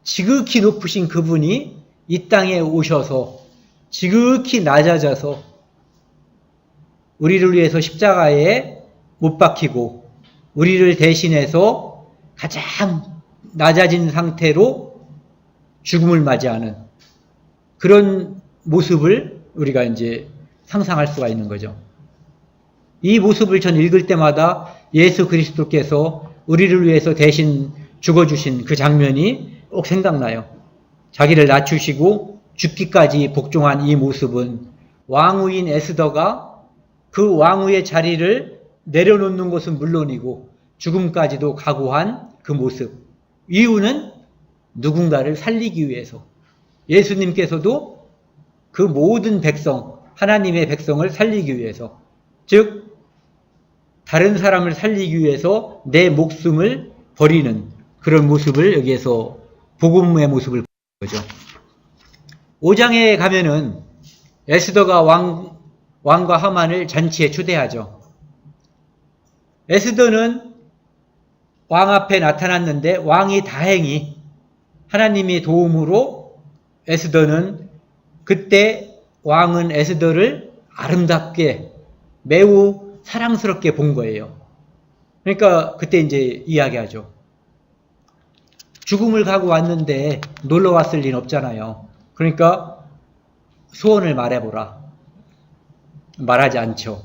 지극히 높으신 그분이 이 땅에 오셔서 지극히 낮아져서 우리를 위해서 십자가에 못 박히고 우리를 대신해서 가장 낮아진 상태로 죽음을 맞이하는 그런 모습을 우리가 이제 상상할 수가 있는 거죠. 이 모습을 전 읽을 때마다 예수 그리스도께서 우리를 위해서 대신 죽어주신 그 장면이 꼭 생각나요. 자기를 낮추시고 죽기까지 복종한 이 모습은 왕후인 에스더가 그 왕후의 자리를 내려놓는 것은 물론이고 죽음까지도 각오한 그 모습. 이유는 누군가를 살리기 위해서. 예수님께서도 그 모든 백성, 하나님의 백성을 살리기 위해서, 즉 다른 사람을 살리기 위해서 내 목숨을 버리는 그런 모습을 여기에서 복음의 모습을 보는 거죠. 5장에 가면은 에스더가 왕과 하만을 잔치에 초대하죠. 에스더는 왕 앞에 나타났는데 왕이 다행히 하나님의 도움으로 에스더는 그때 왕은 에스더를 아름답게 매우 사랑스럽게 본 거예요. 그러니까 그때 이제 이야기하죠. 죽음을 가고 왔는데 놀러 왔을 리는 없잖아요. 그러니까 소원을 말해보라. 말하지 않죠.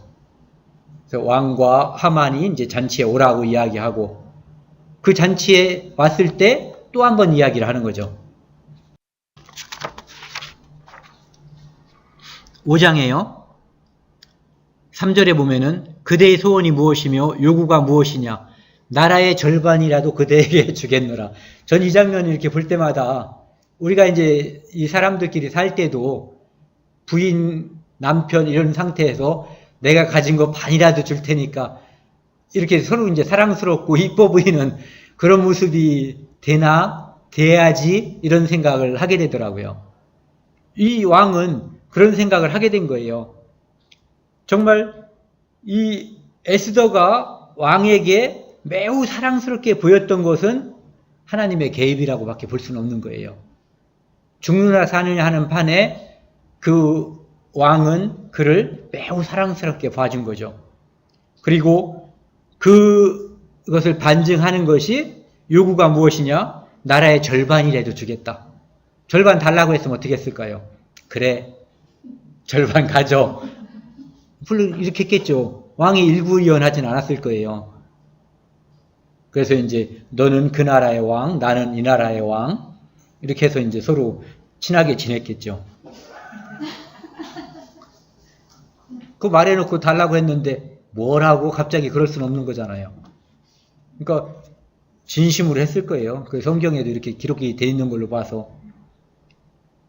그래서 왕과 하만이 이제 잔치에 오라고 이야기하고 그 잔치에 왔을 때 또 한 번 이야기를 하는 거죠. 5장에요. 3절에 보면은 그대의 소원이 무엇이며 요구가 무엇이냐 나라의 절반이라도 그대에게 주겠노라. 전 이 장면을 이렇게 볼 때마다 우리가 이제 이 사람들끼리 살 때도 부인, 남편 이런 상태에서 내가 가진 거 반이라도 줄 테니까 이렇게 서로 이제 사랑스럽고 이뻐 보이는 그런 모습이 돼야지 이런 생각을 하게 되더라고요. 이 왕은 그런 생각을 하게 된 거예요. 정말 이 에스더가 왕에게 매우 사랑스럽게 보였던 것은 하나님의 개입이라고 밖에 볼 수는 없는 거예요. 죽느냐 사느냐 하는 판에 그 왕은 그를 매우 사랑스럽게 봐준 거죠. 그리고 그것을 반증하는 것이 요구가 무엇이냐? 나라의 절반이라도 주겠다. 절반 달라고 했으면 어떻게 했을까요? 그래, 절반 가져. 물론 이렇게 했겠죠. 왕이 일구의원하진 않았을 거예요. 그래서 이제 너는 그 나라의 왕, 나는 이 나라의 왕 이렇게 해서 이제 서로 친하게 지냈겠죠. 그 말해놓고 달라고 했는데 뭐라고 갑자기 그럴 수는 없는 거잖아요. 그러니까 진심으로 했을 거예요. 그 성경에도 이렇게 기록이 돼 있는 걸로 봐서.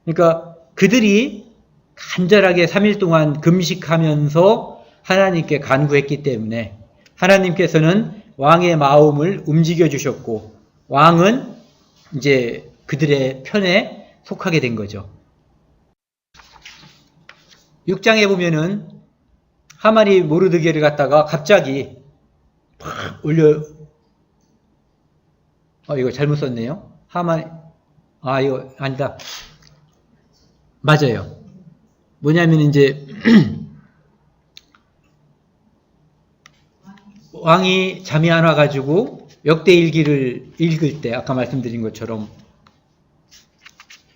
그러니까 그들이 간절하게 3일 동안 금식하면서 하나님께 간구했기 때문에 하나님께서는 왕의 마음을 움직여 주셨고 왕은 이제 그들의 편에 속하게 된 거죠. 6장에 보면은 하만이 모르드게를 갖다가 갑자기 팍 이거 잘못 썼네요. 이거 아니다. 맞아요. 뭐냐면 이제 왕이 잠이 안 와가지고 역대일기를 읽을 때 아까 말씀드린 것처럼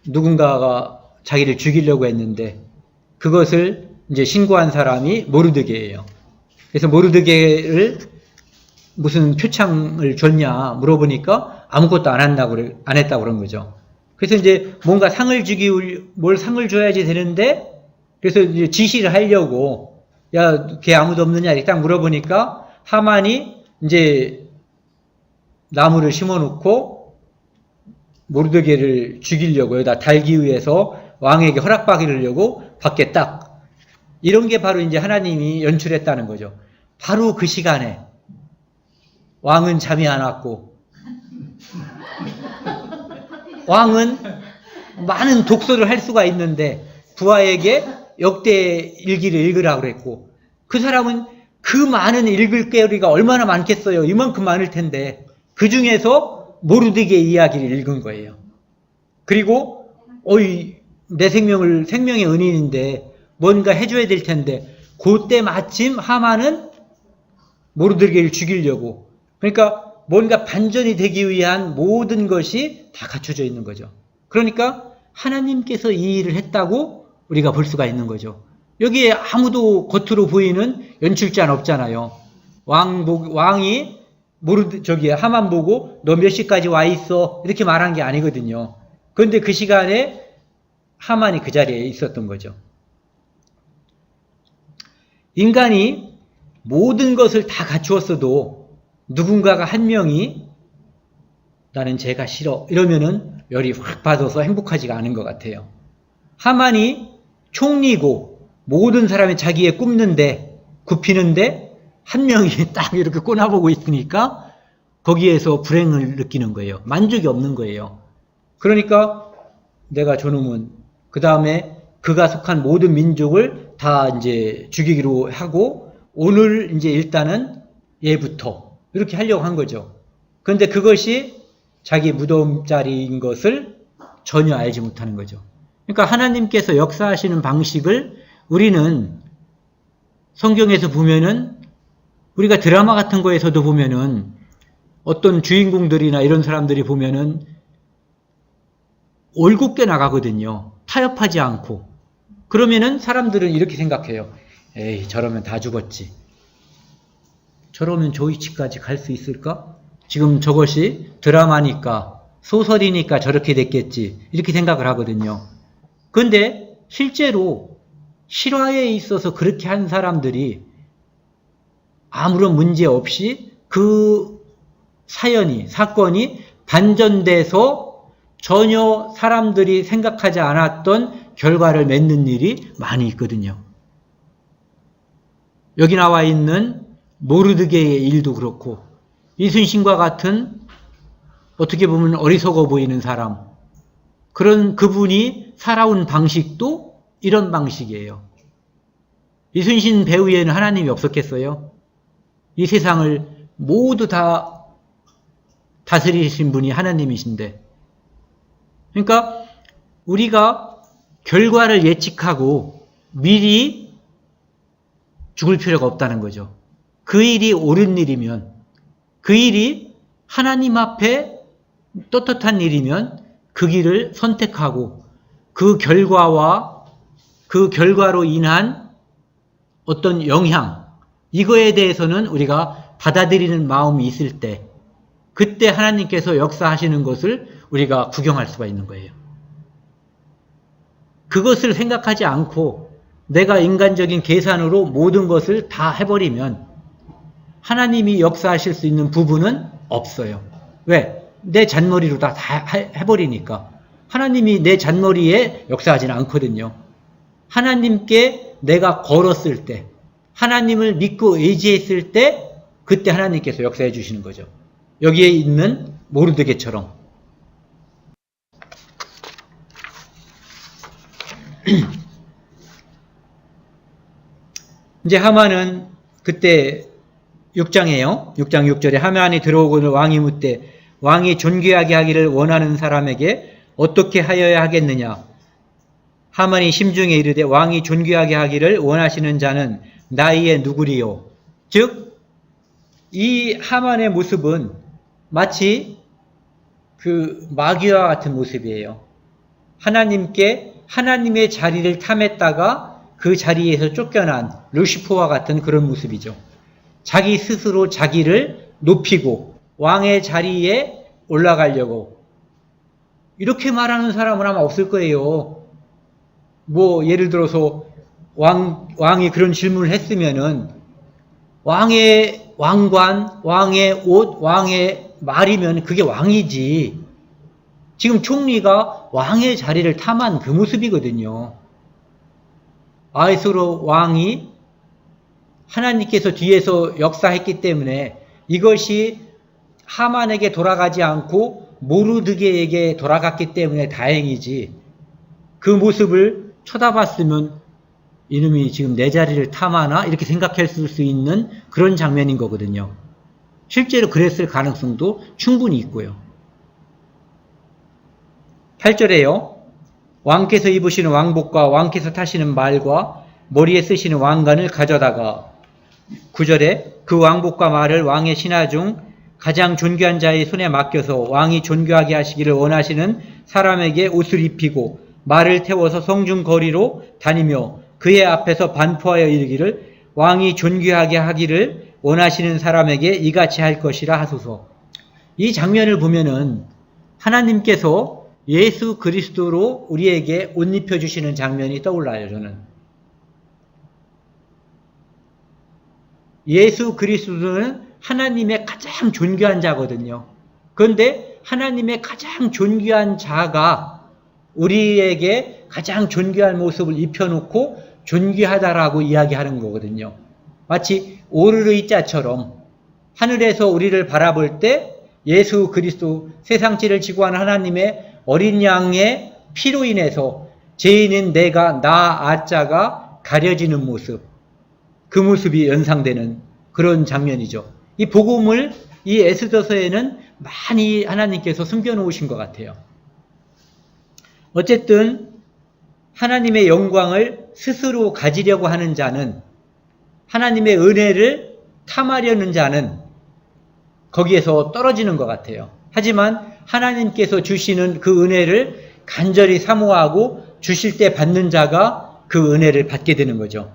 누군가가 자기를 죽이려고 했는데 그것을 이제 신고한 사람이 모르드게예요. 그래서 모르드게를 무슨 표창을 줬냐 물어보니까 아무것도 안 했다고 그런 거죠. 그래서 이제 뭔가 뭘 상을 줘야지 되는데 그래서 이제 지시를 하려고 야, 걔 아무도 없느냐 이렇게 딱 물어보니까 하만이 이제 나무를 심어놓고 모르드게를 죽이려고 여기다 달기 위해서 왕에게 허락받으려고 밖에 딱 이런 게 바로 이제 하나님이 연출했다는 거죠. 바로 그 시간에 왕은 잠이 안 왔고 왕은 많은 독서를 할 수가 있는데 부하에게 역대 일기를 읽으라고 그랬고 그 사람은 그 많은 읽을 거리가 얼마나 많겠어요. 이만큼 많을 텐데 그 중에서 모르드게 이야기를 읽은 거예요. 그리고 내 생명의 은인인데 뭔가 해줘야 될 텐데 그때 마침 하만은 모르드게를 죽이려고 그러니까 뭔가 반전이 되기 위한 모든 것이 다 갖춰져 있는 거죠. 그러니까 하나님께서 이 일을 했다고 우리가 볼 수가 있는 거죠. 여기에 아무도 겉으로 보이는 연출자는 없잖아요. 왕이 하만 보고 너 몇 시까지 와 있어 이렇게 말한 게 아니거든요. 그런데 그 시간에 하만이 그 자리에 있었던 거죠. 인간이 모든 것을 다 갖추었어도 누군가가 한 명이 나는 죄가 싫어 이러면은 열이 확 받아서 행복하지가 않은 것 같아요. 하만이 총리고 모든 사람이 자기의 굽히는데 한 명이 딱 이렇게 꼬나보고 있으니까 거기에서 불행을 느끼는 거예요. 만족이 없는 거예요. 그러니까 내가 저놈은 그 다음에 그가 속한 모든 민족을 다 이제 죽이기로 하고 오늘 이제 일단은 얘부터 이렇게 하려고 한 거죠. 그런데 그것이 자기 무덤 자리인 것을 전혀 알지 못하는 거죠. 그러니까 하나님께서 역사하시는 방식을 우리는 성경에서 보면은 우리가 드라마 같은 거에서도 보면은 어떤 주인공들이나 이런 사람들이 보면은 올곧게 나가거든요. 타협하지 않고. 그러면은 사람들은 이렇게 생각해요. 에이, 저러면 다 죽었지. 저러면 저 위치까지 갈 수 있을까? 지금 저것이 드라마니까, 소설이니까 저렇게 됐겠지. 이렇게 생각을 하거든요. 그런데 실제로 실화에 있어서 그렇게 한 사람들이 아무런 문제 없이 그 사건이 반전돼서 전혀 사람들이 생각하지 않았던 결과를 맺는 일이 많이 있거든요. 여기 나와 있는 모르드게의 일도 그렇고 이순신과 같은 어떻게 보면 어리석어 보이는 사람, 그런 그분이 살아온 방식도 이런 방식이에요. 이순신 배후에는 하나님이 없었겠어요? 이 세상을 모두 다 다스리신 분이 하나님이신데, 그러니까 우리가 결과를 예측하고 미리 죽을 필요가 없다는 거죠. 그 일이 옳은 일이면, 그 일이 하나님 앞에 떳떳한 일이면 그 길을 선택하고 그 결과와 그 결과로 인한 어떤 영향, 이거에 대해서는 우리가 받아들이는 마음이 있을 때, 그때 하나님께서 역사하시는 것을 우리가 구경할 수가 있는 거예요. 그것을 생각하지 않고 내가 인간적인 계산으로 모든 것을 다 해버리면 하나님이 역사하실 수 있는 부분은 없어요. 왜? 내 잔머리로 다 해버리니까. 하나님이 내 잔머리에 역사하지는 않거든요. 하나님께 내가 걸었을 때, 하나님을 믿고 의지했을 때, 그때 하나님께서 역사해 주시는 거죠. 여기에 있는 모르드게처럼. 이제 하만은 그때 6장이에요. 6장 6절에 하만이 들어오고는 왕이 묻되 왕이 존귀하게 하기를 원하는 사람에게 어떻게 하여야 하겠느냐. 하만이 심중에 이르되 왕이 존귀하게 하기를 원하시는 자는 나이에 누구리요. 즉 이 하만의 모습은 마치 그 마귀와 같은 모습이에요. 하나님의 자리를 탐했다가 그 자리에서 쫓겨난 루시퍼와 같은 그런 모습이죠. 자기 스스로 자기를 높이고 왕의 자리에 올라가려고, 이렇게 말하는 사람은 아마 없을 거예요. 예를 들어서 왕이 그런 질문을 했으면은 왕의 왕관, 왕의 옷, 왕의 말이면 그게 왕이지. 지금 총리가 왕의 자리를 탐한 그 모습이거든요. 아이스로 왕이 하나님께서 뒤에서 역사했기 때문에 이것이 하만에게 돌아가지 않고 모르드게에게 돌아갔기 때문에 다행이지, 그 모습을 쳐다봤으면 이놈이 지금 내 자리를 탐하나 이렇게 생각했을 수 있는 그런 장면인 거거든요. 실제로 그랬을 가능성도 충분히 있고요. 8절에요. 왕께서 입으시는 왕복과 왕께서 타시는 말과 머리에 쓰시는 왕관을 가져다가, 9절에 그 왕복과 말을 왕의 신하 중 가장 존귀한 자의 손에 맡겨서 왕이 존귀하게 하시기를 원하시는 사람에게 옷을 입히고 말을 태워서 성중 거리로 다니며 그의 앞에서 반포하여 이르기를 왕이 존귀하게 하기를 원하시는 사람에게 이같이 할 것이라 하소서. 이 장면을 보면은 하나님께서 예수 그리스도로 우리에게 옷 입혀주시는 장면이 떠올라요. 저는 예수 그리스도는 하나님의 가장 존귀한 자거든요. 그런데 하나님의 가장 존귀한 자가 우리에게 가장 존귀한 모습을 입혀놓고 존귀하다라고 이야기하는 거거든요. 마치 오르르이 자처럼 하늘에서 우리를 바라볼 때 예수 그리스도 세상지를 지고하는 하나님의 어린 양의 피로 인해서 죄인인 내가 나 아자가 가려지는 모습, 그 모습이 연상되는 그런 장면이죠. 이 복음을 이 에스더서에는 많이 하나님께서 숨겨놓으신 것 같아요. 어쨌든 하나님의 영광을 스스로 가지려고 하는 자는, 하나님의 은혜를 탐하려는 자는 거기에서 떨어지는 것 같아요. 하지만 하나님께서 주시는 그 은혜를 간절히 사모하고 주실 때 받는 자가 그 은혜를 받게 되는 거죠.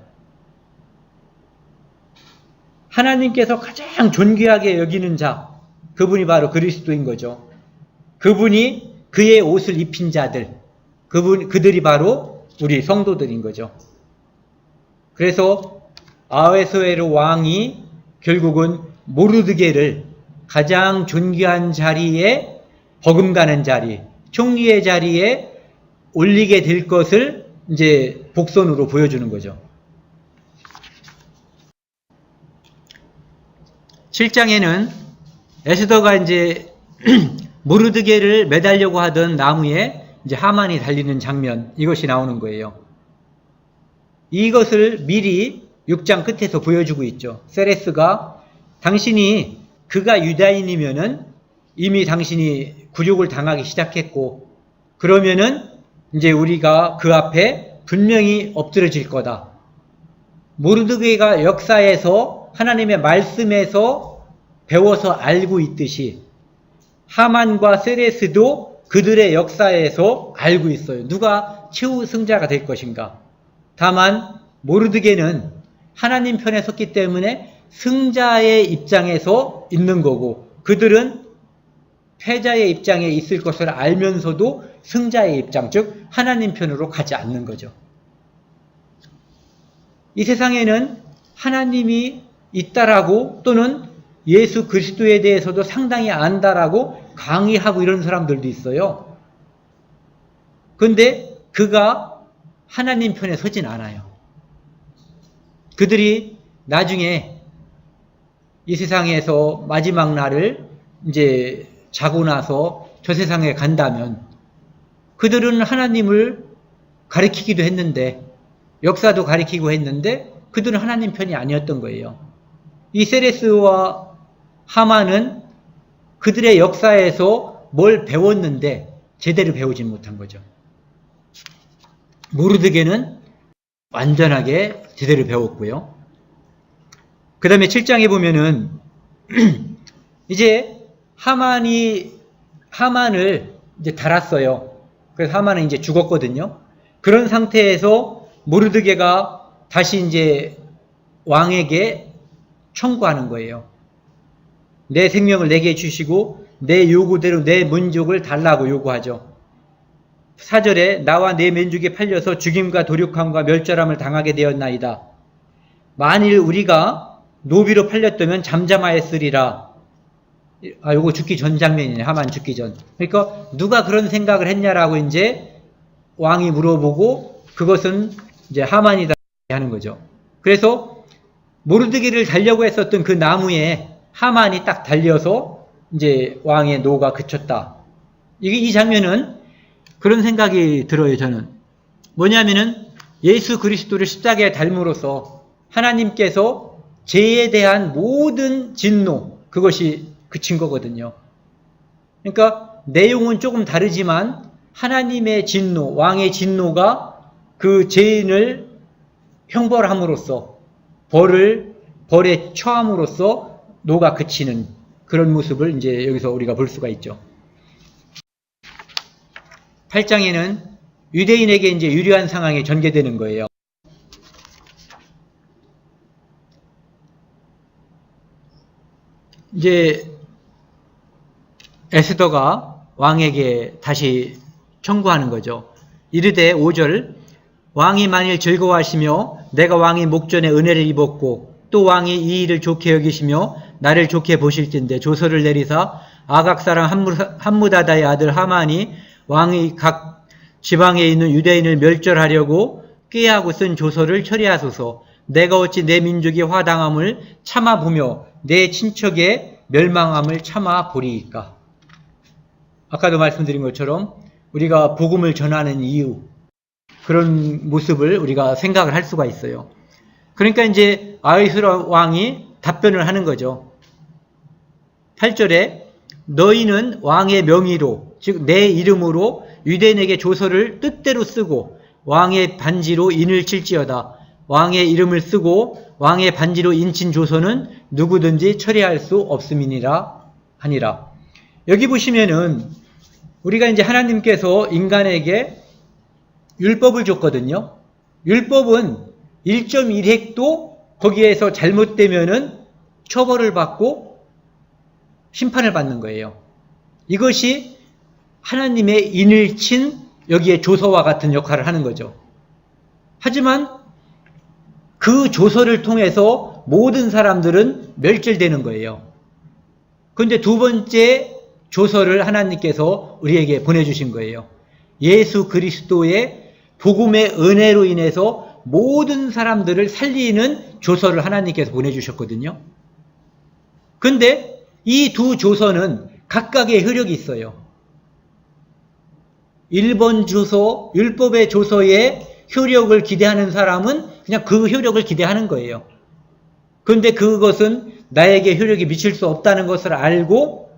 하나님께서 가장 존귀하게 여기는 자, 그분이 바로 그리스도인 거죠. 그분이 그의 옷을 입힌 자들, 그들이 바로 우리 성도들인 거죠. 그래서 아하수에로 왕이 결국은 모르드게를 가장 존귀한 자리에, 버금가는 자리, 총리의 자리에 올리게 될 것을 이제 복선으로 보여주는 거죠. 7장에는 에스더가 이제 모르드게를 매달려고 하던 나무에 이제 하만이 달리는 장면, 이것이 나오는 거예요. 이것을 미리 6장 끝에서 보여주고 있죠. 세레스가 당신이 그가 유다인이면은 이미 당신이 굴욕을 당하기 시작했고, 그러면은 이제 우리가 그 앞에 분명히 엎드러질 거다. 모르드게가 역사에서 하나님의 말씀에서 배워서 알고 있듯이 하만과 세레스도 그들의 역사에서 알고 있어요. 누가 최후 승자가 될 것인가. 다만 모르드게는 하나님 편에 섰기 때문에 승자의 입장에서 있는 거고, 그들은 패자의 입장에 있을 것을 알면서도 승자의 입장, 즉 하나님 편으로 가지 않는 거죠. 이 세상에는 하나님이 있다라고, 또는 예수 그리스도에 대해서도 상당히 안다라고 강의하고 이런 사람들도 있어요. 그런데 그가 하나님 편에 서진 않아요. 그들이 나중에 이 세상에서 마지막 날을 이제 자고 나서 저 세상에 간다면 그들은 하나님을 가리키기도 했는데, 역사도 가리키고 했는데 그들은 하나님 편이 아니었던 거예요. 이 세레스와 하만은 그들의 역사에서 뭘 배웠는데 제대로 배우지 못한 거죠. 모르드게는 완전하게 제대로 배웠고요. 그 다음에 7장에 보면은 이제 하만을 이제 달았어요. 그래서 하만은 이제 죽었거든요. 그런 상태에서 모르드게가 다시 이제 왕에게 청구하는 거예요. 내 생명을 내게 주시고 내 요구대로 내 민족을 달라고 요구하죠. 4절에 나와 내 민족이 팔려서 죽임과 도륙함과 멸절함을 당하게 되었나이다. 만일 우리가 노비로 팔렸다면 잠잠하였으리라. 요거 죽기 전 장면이네. 하만 죽기 전. 그러니까 누가 그런 생각을 했냐라고 이제 왕이 물어보고, 그것은 이제 하만이다 하는 거죠. 그래서 모르드게를 달려고 했었던 그 나무에 하만이 딱 달려서 이제 왕의 노가 그쳤다. 이 장면은 그런 생각이 들어요. 저는 뭐냐면은 예수 그리스도를 십자가에 달므로써 하나님께서 죄에 대한 모든 진노, 그것이 그친 거거든요. 그러니까 내용은 조금 다르지만 하나님의 진노, 왕의 진노가 그 죄인을 형벌함으로써 벌에 처함으로써 노가 그치는 그런 모습을 이제 여기서 우리가 볼 수가 있죠. 8장에는 유대인에게 이제 유리한 상황이 전개되는 거예요. 이제 에스더가 왕에게 다시 청구하는 거죠. 이르되 5절 왕이 만일 즐거워하시며 내가 왕의 목전에 은혜를 입었고 또 왕이 이 일을 좋게 여기시며 나를 좋게 보실진대 조서를 내리사 아각 사람 함무다다의 아들 하만이 왕이 각 지방에 있는 유대인을 멸절하려고 꾀하고 쓴 조서를 처리하소서. 내가 어찌 내 민족의 화당함을 참아보며 내 친척의 멸망함을 참아보리이까. 아까도 말씀드린 것처럼 우리가 복음을 전하는 이유, 그런 모습을 우리가 생각을 할 수가 있어요. 그러니까 이제 아하스웨로 왕이 답변을 하는 거죠. 8절에 너희는 왕의 명의로, 즉 내 이름으로 유대인에게 조서를 뜻대로 쓰고 왕의 반지로 인을 칠지어다. 왕의 이름을 쓰고 왕의 반지로 인친 조서는 누구든지 처리할 수 없음이니라 하니라. 여기 보시면은 우리가 이제 하나님께서 인간에게 율법을 줬거든요. 율법은 1.1획도 거기에서 잘못되면은 처벌을 받고 심판을 받는 거예요. 이것이 하나님의 인을 친 여기에 조서와 같은 역할을 하는 거죠. 하지만 그 조서를 통해서 모든 사람들은 멸절되는 거예요. 그런데 두 번째 조서를 하나님께서 우리에게 보내주신 거예요. 예수 그리스도의 복음의 은혜로 인해서 모든 사람들을 살리는 조서를 하나님께서 보내주셨거든요. 그런데 이 두 조서는 각각의 효력이 있어요. 1번 조서, 율법의 조서의 효력을 기대하는 사람은 그냥 그 효력을 기대하는 거예요. 그런데 그것은 나에게 효력이 미칠 수 없다는 것을 알고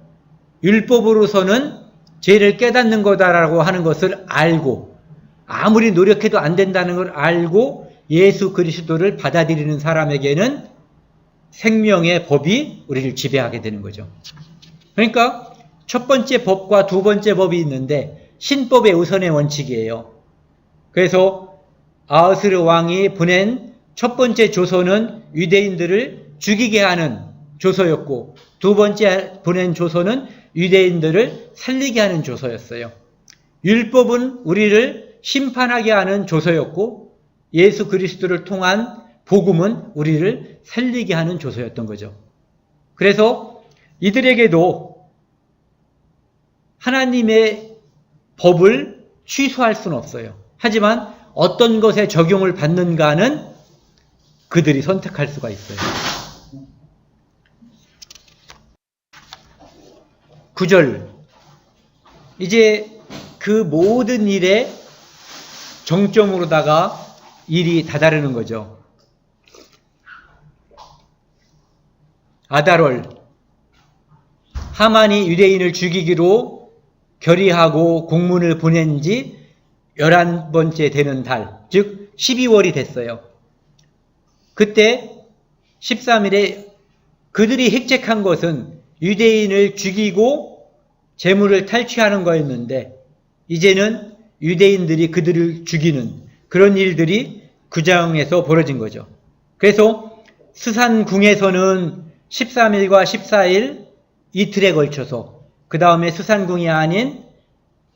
율법으로서는 죄를 깨닫는 거다라고 하는 것을 알고 아무리 노력해도 안 된다는 걸 알고 예수 그리스도를 받아들이는 사람에게는 생명의 법이 우리를 지배하게 되는 거죠. 그러니까 첫 번째 법과 두 번째 법이 있는데 신법의 우선의 원칙이에요. 그래서 아하스웨로 왕이 보낸 첫 번째 조서는 유대인들을 죽이게 하는 조서였고 두 번째 보낸 조서는 유대인들을 살리게 하는 조서였어요. 율법은 우리를 심판하게 하는 조서였고 예수 그리스도를 통한 복음은 우리를 살리게 하는 조서였던 거죠. 그래서 이들에게도 하나님의 법을 취소할 수는 없어요. 하지만 어떤 것에 적용을 받는가는 그들이 선택할 수가 있어요. 9절 이제 그 모든 일의 정점으로다가 일이 다다르는 거죠. 아달월 하만이 유대인을 죽이기로 결의하고 공문을 보낸 지 11번째 되는 달, 즉 12월이 됐어요. 그때 13일에 그들이 획책한 것은 유대인을 죽이고 재물을 탈취하는 거였는데 이제는 유대인들이 그들을 죽이는 그런 일들이 구장에서 벌어진 거죠. 그래서 수산궁에서는 13일과 14일 이틀에 걸쳐서 그 다음에 수산궁이 아닌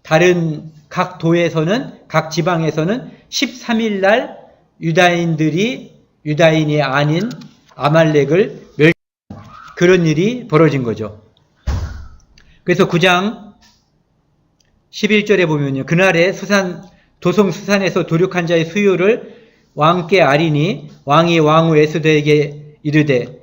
다른 각 도에서는 각 지방에서는 13일 날 유다인이 아닌 아말렉을 멸시하는 그런 일이 벌어진 거죠. 그래서 9장 11절에 보면요. 그날에 도성 수산에서 도륙한 자의 수요를 왕께 아리니 왕이 왕후 에스더에게 이르되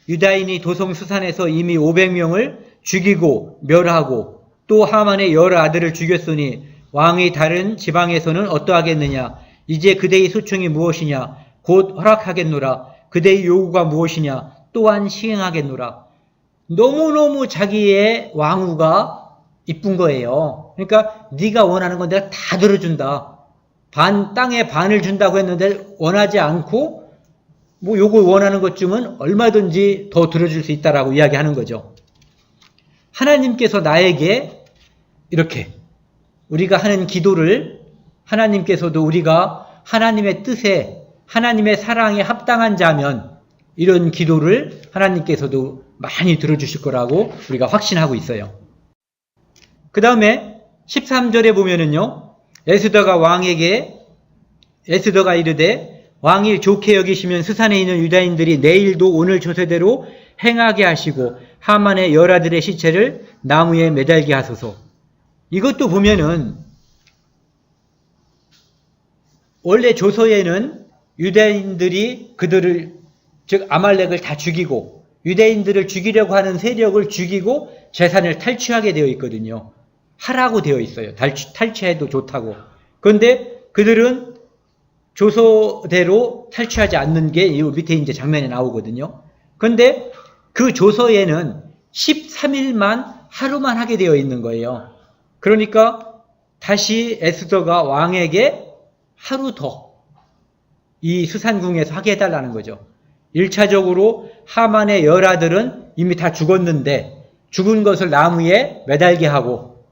유다인이 도성 수산에서 이미 500명을 죽이고 멸하고 또 하만의 여러 아들을 죽였으니 왕이 다른 지방에서는 어떠하겠느냐. 이제 그대의 소청이 무엇이냐. 곧 허락하겠노라. 그대의 요구가 무엇이냐. 또한 시행하겠노라. 너무너무 자기의 왕후가 이쁜 거예요. 그러니까 네가 원하는 건 내가 다 들어준다. 땅에 반을 준다고 했는데 원하지 않고 요걸 원하는 것쯤은 얼마든지 더 들어줄 수 있다라고 이야기하는 거죠. 하나님께서 나에게 이렇게 우리가 하는 기도를 하나님께서도 우리가 하나님의 뜻에 하나님의 사랑에 합당한 자면 이런 기도를 하나님께서도 많이 들어주실 거라고 우리가 확신하고 있어요. 그 다음에 13절에 보면은요, 에스더가 이르되 왕이 좋게 여기시면 스산에 있는 유다인들이 내일도 오늘 조세대로 행하게 하시고 하만의 열아들의 시체를 나무에 매달게 하소서. 이것도 보면은 원래 조서에는 유다인들이 그들을 즉 아말렉을 다 죽이고 유대인들을 죽이려고 하는 세력을 죽이고 재산을 탈취하게 되어 있거든요. 하라고 되어 있어요. 탈취해도 좋다고. 그런데 그들은 조서대로 탈취하지 않는 게 이 밑에 이제 장면에 나오거든요. 그런데 그 조서에는 13일만 하루만 하게 되어 있는 거예요. 그러니까 다시 에스더가 왕에게 하루 더 이 수산궁에서 하게 해달라는 거죠. 1차적으로 하만의 열아들은 이미 다 죽었는데 죽은 것을 나무에 매달게 하고,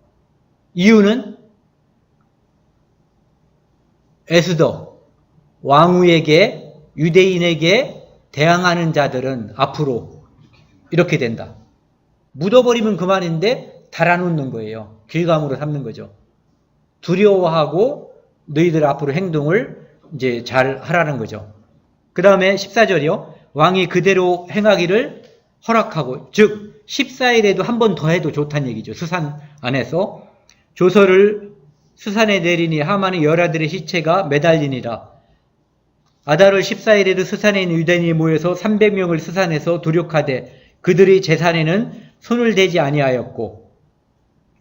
이유는 에스더 왕후에게 유대인에게 대항하는 자들은 앞으로 이렇게 된다. 묻어버리면 그만인데 달아놓는 거예요. 길감으로 삼는 거죠. 두려워하고 너희들 앞으로 행동을 이제 잘 하라는 거죠. 그 다음에 14절이요. 왕이 그대로 행하기를 허락하고, 즉 14일에도 한 번 더 해도 좋다는 얘기죠. 수산 안에서 조서를 수산에 내리니 하만의 열아들의 시체가 매달리니라. 아달월 14일에도 수산에 있는 유대인이 모여서 300명을 수산에서 도륙하되 그들의 재산에는 손을 대지 아니하였고,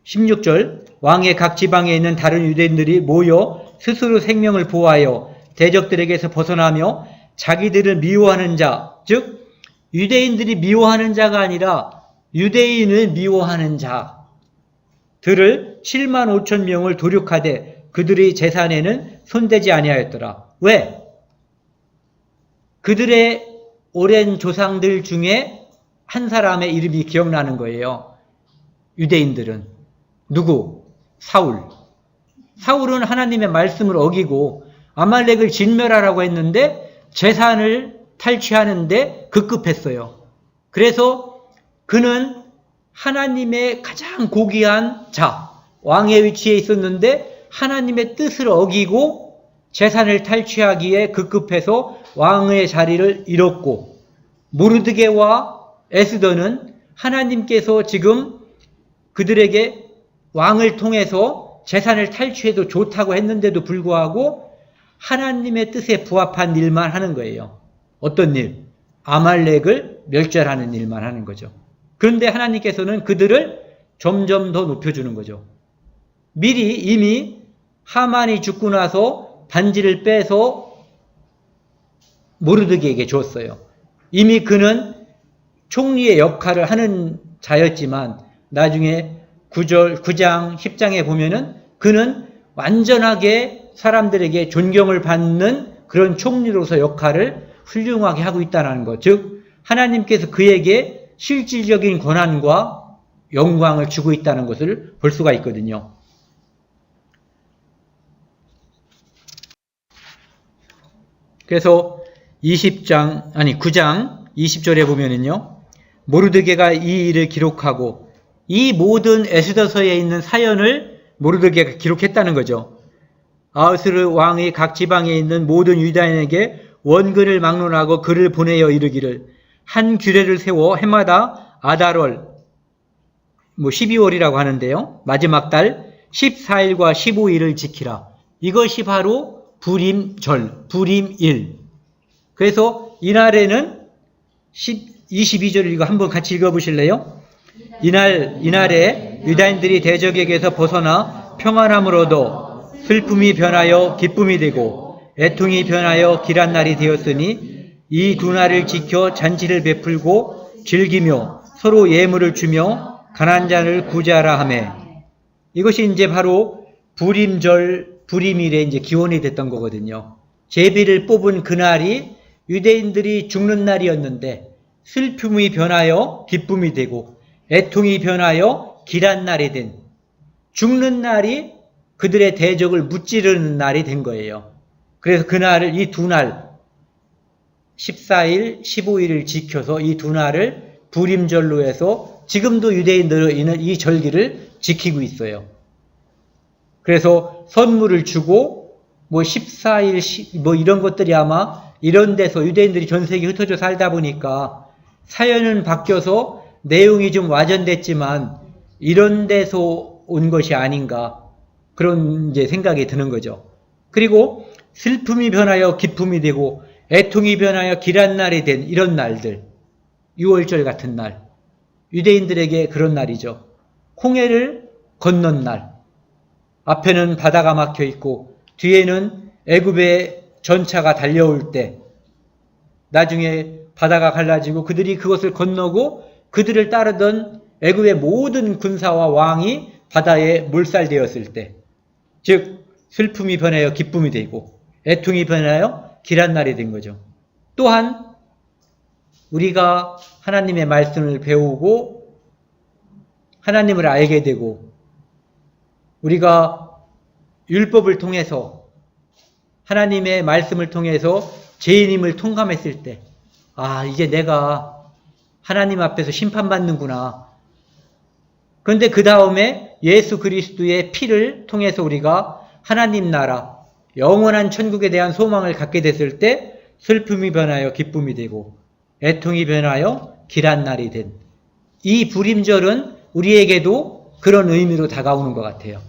16절 왕의 각 지방에 있는 다른 유대인들이 모여 스스로 생명을 보호하여 대적들에게서 벗어나며 자기들을 미워하는 자, 즉 유대인들이 미워하는 자가 아니라 유대인을 미워하는 자들을 7만 5천 명을 도륙하되 그들의 재산에는 손대지 아니하였더라. 왜? 그들의 오랜 조상들 중에 한 사람의 이름이 기억나는 거예요. 유대인들은. 누구? 사울. 사울은 하나님의 말씀을 어기고 아말렉을 진멸하라고 했는데 재산을 탈취하는데 급급했어요. 그래서 그는 하나님의 가장 고귀한 자, 왕의 위치에 있었는데 하나님의 뜻을 어기고 재산을 탈취하기에 급급해서 왕의 자리를 잃었고, 모르드게와 에스더는 하나님께서 지금 그들에게 왕을 통해서 재산을 탈취해도 좋다고 했는데도 불구하고 하나님의 뜻에 부합한 일만 하는 거예요. 어떤 일? 아말렉을 멸절하는 일만 하는 거죠. 그런데 하나님께서는 그들을 점점 더 높여주는 거죠. 미리 이미 하만이 죽고 나서 반지를 빼서 모르드게에게 줬어요. 이미 그는 총리의 역할을 하는 자였지만 나중에 9장 10장에 보면은 그는 완전하게 사람들에게 존경을 받는 그런 총리로서 역할을 훌륭하게 하고 있다는 것. 즉 하나님께서 그에게 실질적인 권한과 영광을 주고 있다는 것을 볼 수가 있거든요. 그래서 9장 20절에 보면은요, 모르드게가 이 일을 기록하고 이 모든 에스더서에 있는 사연을 모르드게가 기록했다는 거죠. 아하스르 왕의 각 지방에 있는 모든 유다인에게 원근을 막론하고 그를 보내어 이르기를, 한 규례를 세워 해마다 아달월 12월이라고 하는데요, 마지막 달 14일과 15일을 지키라. 이것이 바로 부림절, 부림일. 그래서 이날에는 22절을 이거 한번 같이 읽어보실래요? 이날에 유다인들이 대적에게서 벗어나 평안함을 얻어 슬픔이 변하여 기쁨이 되고 애통이 변하여 길한 날이 되었으니 이 두 날을 지켜 잔치를 베풀고 즐기며 서로 예물을 주며 가난한 자를 구제하라 하매, 이것이 이제 바로 부림절, 부림일에 이제 기원이 됐던 거거든요. 제비를 뽑은 그날이 유대인들이 죽는 날이었는데 슬픔이 변하여 기쁨이 되고 애통이 변하여 길한 날이 된, 죽는 날이 그들의 대적을 무찌르는 날이 된 거예요. 그래서 그날을, 이 두 날, 14일, 15일을 지켜서 이 두 날을 부림절로 해서 지금도 유대인들은 이 절기를 지키고 있어요. 그래서 선물을 주고 뭐 14일 뭐 이런 것들이 아마 이런 데서 유대인들이 전 세계에 흩어져 살다 보니까 사연은 바뀌어서 내용이 좀 와전됐지만 이런 데서 온 것이 아닌가, 그런 이제 생각이 드는 거죠. 그리고 슬픔이 변하여 기쁨이 되고 애통이 변하여 길한 날이 된 이런 날들, 6월절 같은 날, 유대인들에게 그런 날이죠. 홍해를 건넌 날, 앞에는 바다가 막혀 있고 뒤에는 애굽의 전차가 달려올 때, 나중에 바다가 갈라지고 그들이 그것을 건너고 그들을 따르던 애굽의 모든 군사와 왕이 바다에 몰살되었을 때, 즉 슬픔이 변하여 기쁨이 되고 애통이 변하여 길한 날이 된 거죠. 또한 우리가 하나님의 말씀을 배우고 하나님을 알게 되고 우리가 율법을 통해서 하나님의 말씀을 통해서 죄인임을 통감했을 때, 아, 이제 내가 하나님 앞에서 심판받는구나. 그런데 그 다음에 예수 그리스도의 피를 통해서 우리가 하나님 나라, 영원한 천국에 대한 소망을 갖게 됐을 때 슬픔이 변하여 기쁨이 되고 애통이 변하여 길한 날이 된, 이 부림절은 우리에게도 그런 의미로 다가오는 것 같아요.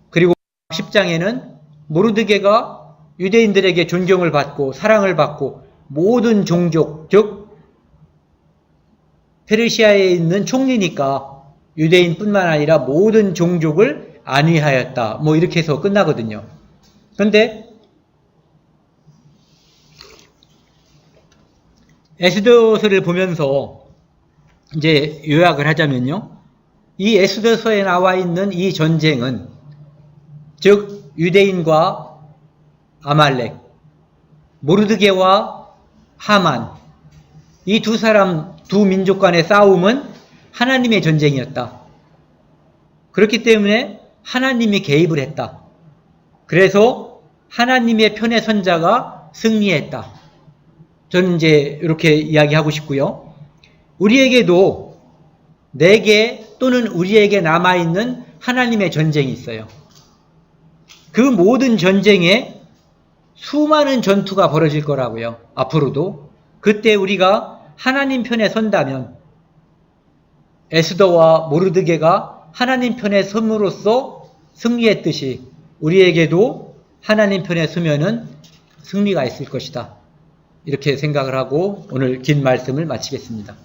그리고 10장에는 모르드게가 유대인들에게 존경을 받고 사랑을 받고 모든 종족, 즉 페르시아에 있는 총리니까 유대인뿐만 아니라 모든 종족을 안위하였다, 뭐 이렇게 해서 끝나거든요. 그런데 에스더서를 보면서 이제 요약을 하자면요, 이 에스더서에 나와 있는 이 전쟁은, 즉 유대인과 아말렉, 모르드게와 하만, 이 두 사람, 두 민족 간의 싸움은 하나님의 전쟁이었다. 그렇기 때문에 하나님이 개입을 했다. 그래서 하나님의 편의 선자가 승리했다. 저는 이제 이렇게 이야기하고 싶고요. 우리에게도 내게 또는 우리에게 남아있는 하나님의 전쟁이 있어요. 그 모든 전쟁에 수많은 전투가 벌어질 거라고요. 앞으로도. 그때 우리가 하나님 편에 선다면 에스더와 모르드게가 하나님 편에 섬으로써 승리했듯이 우리에게도 하나님 편에 서면은 승리가 있을 것이다. 이렇게 생각을 하고 오늘 긴 말씀을 마치겠습니다.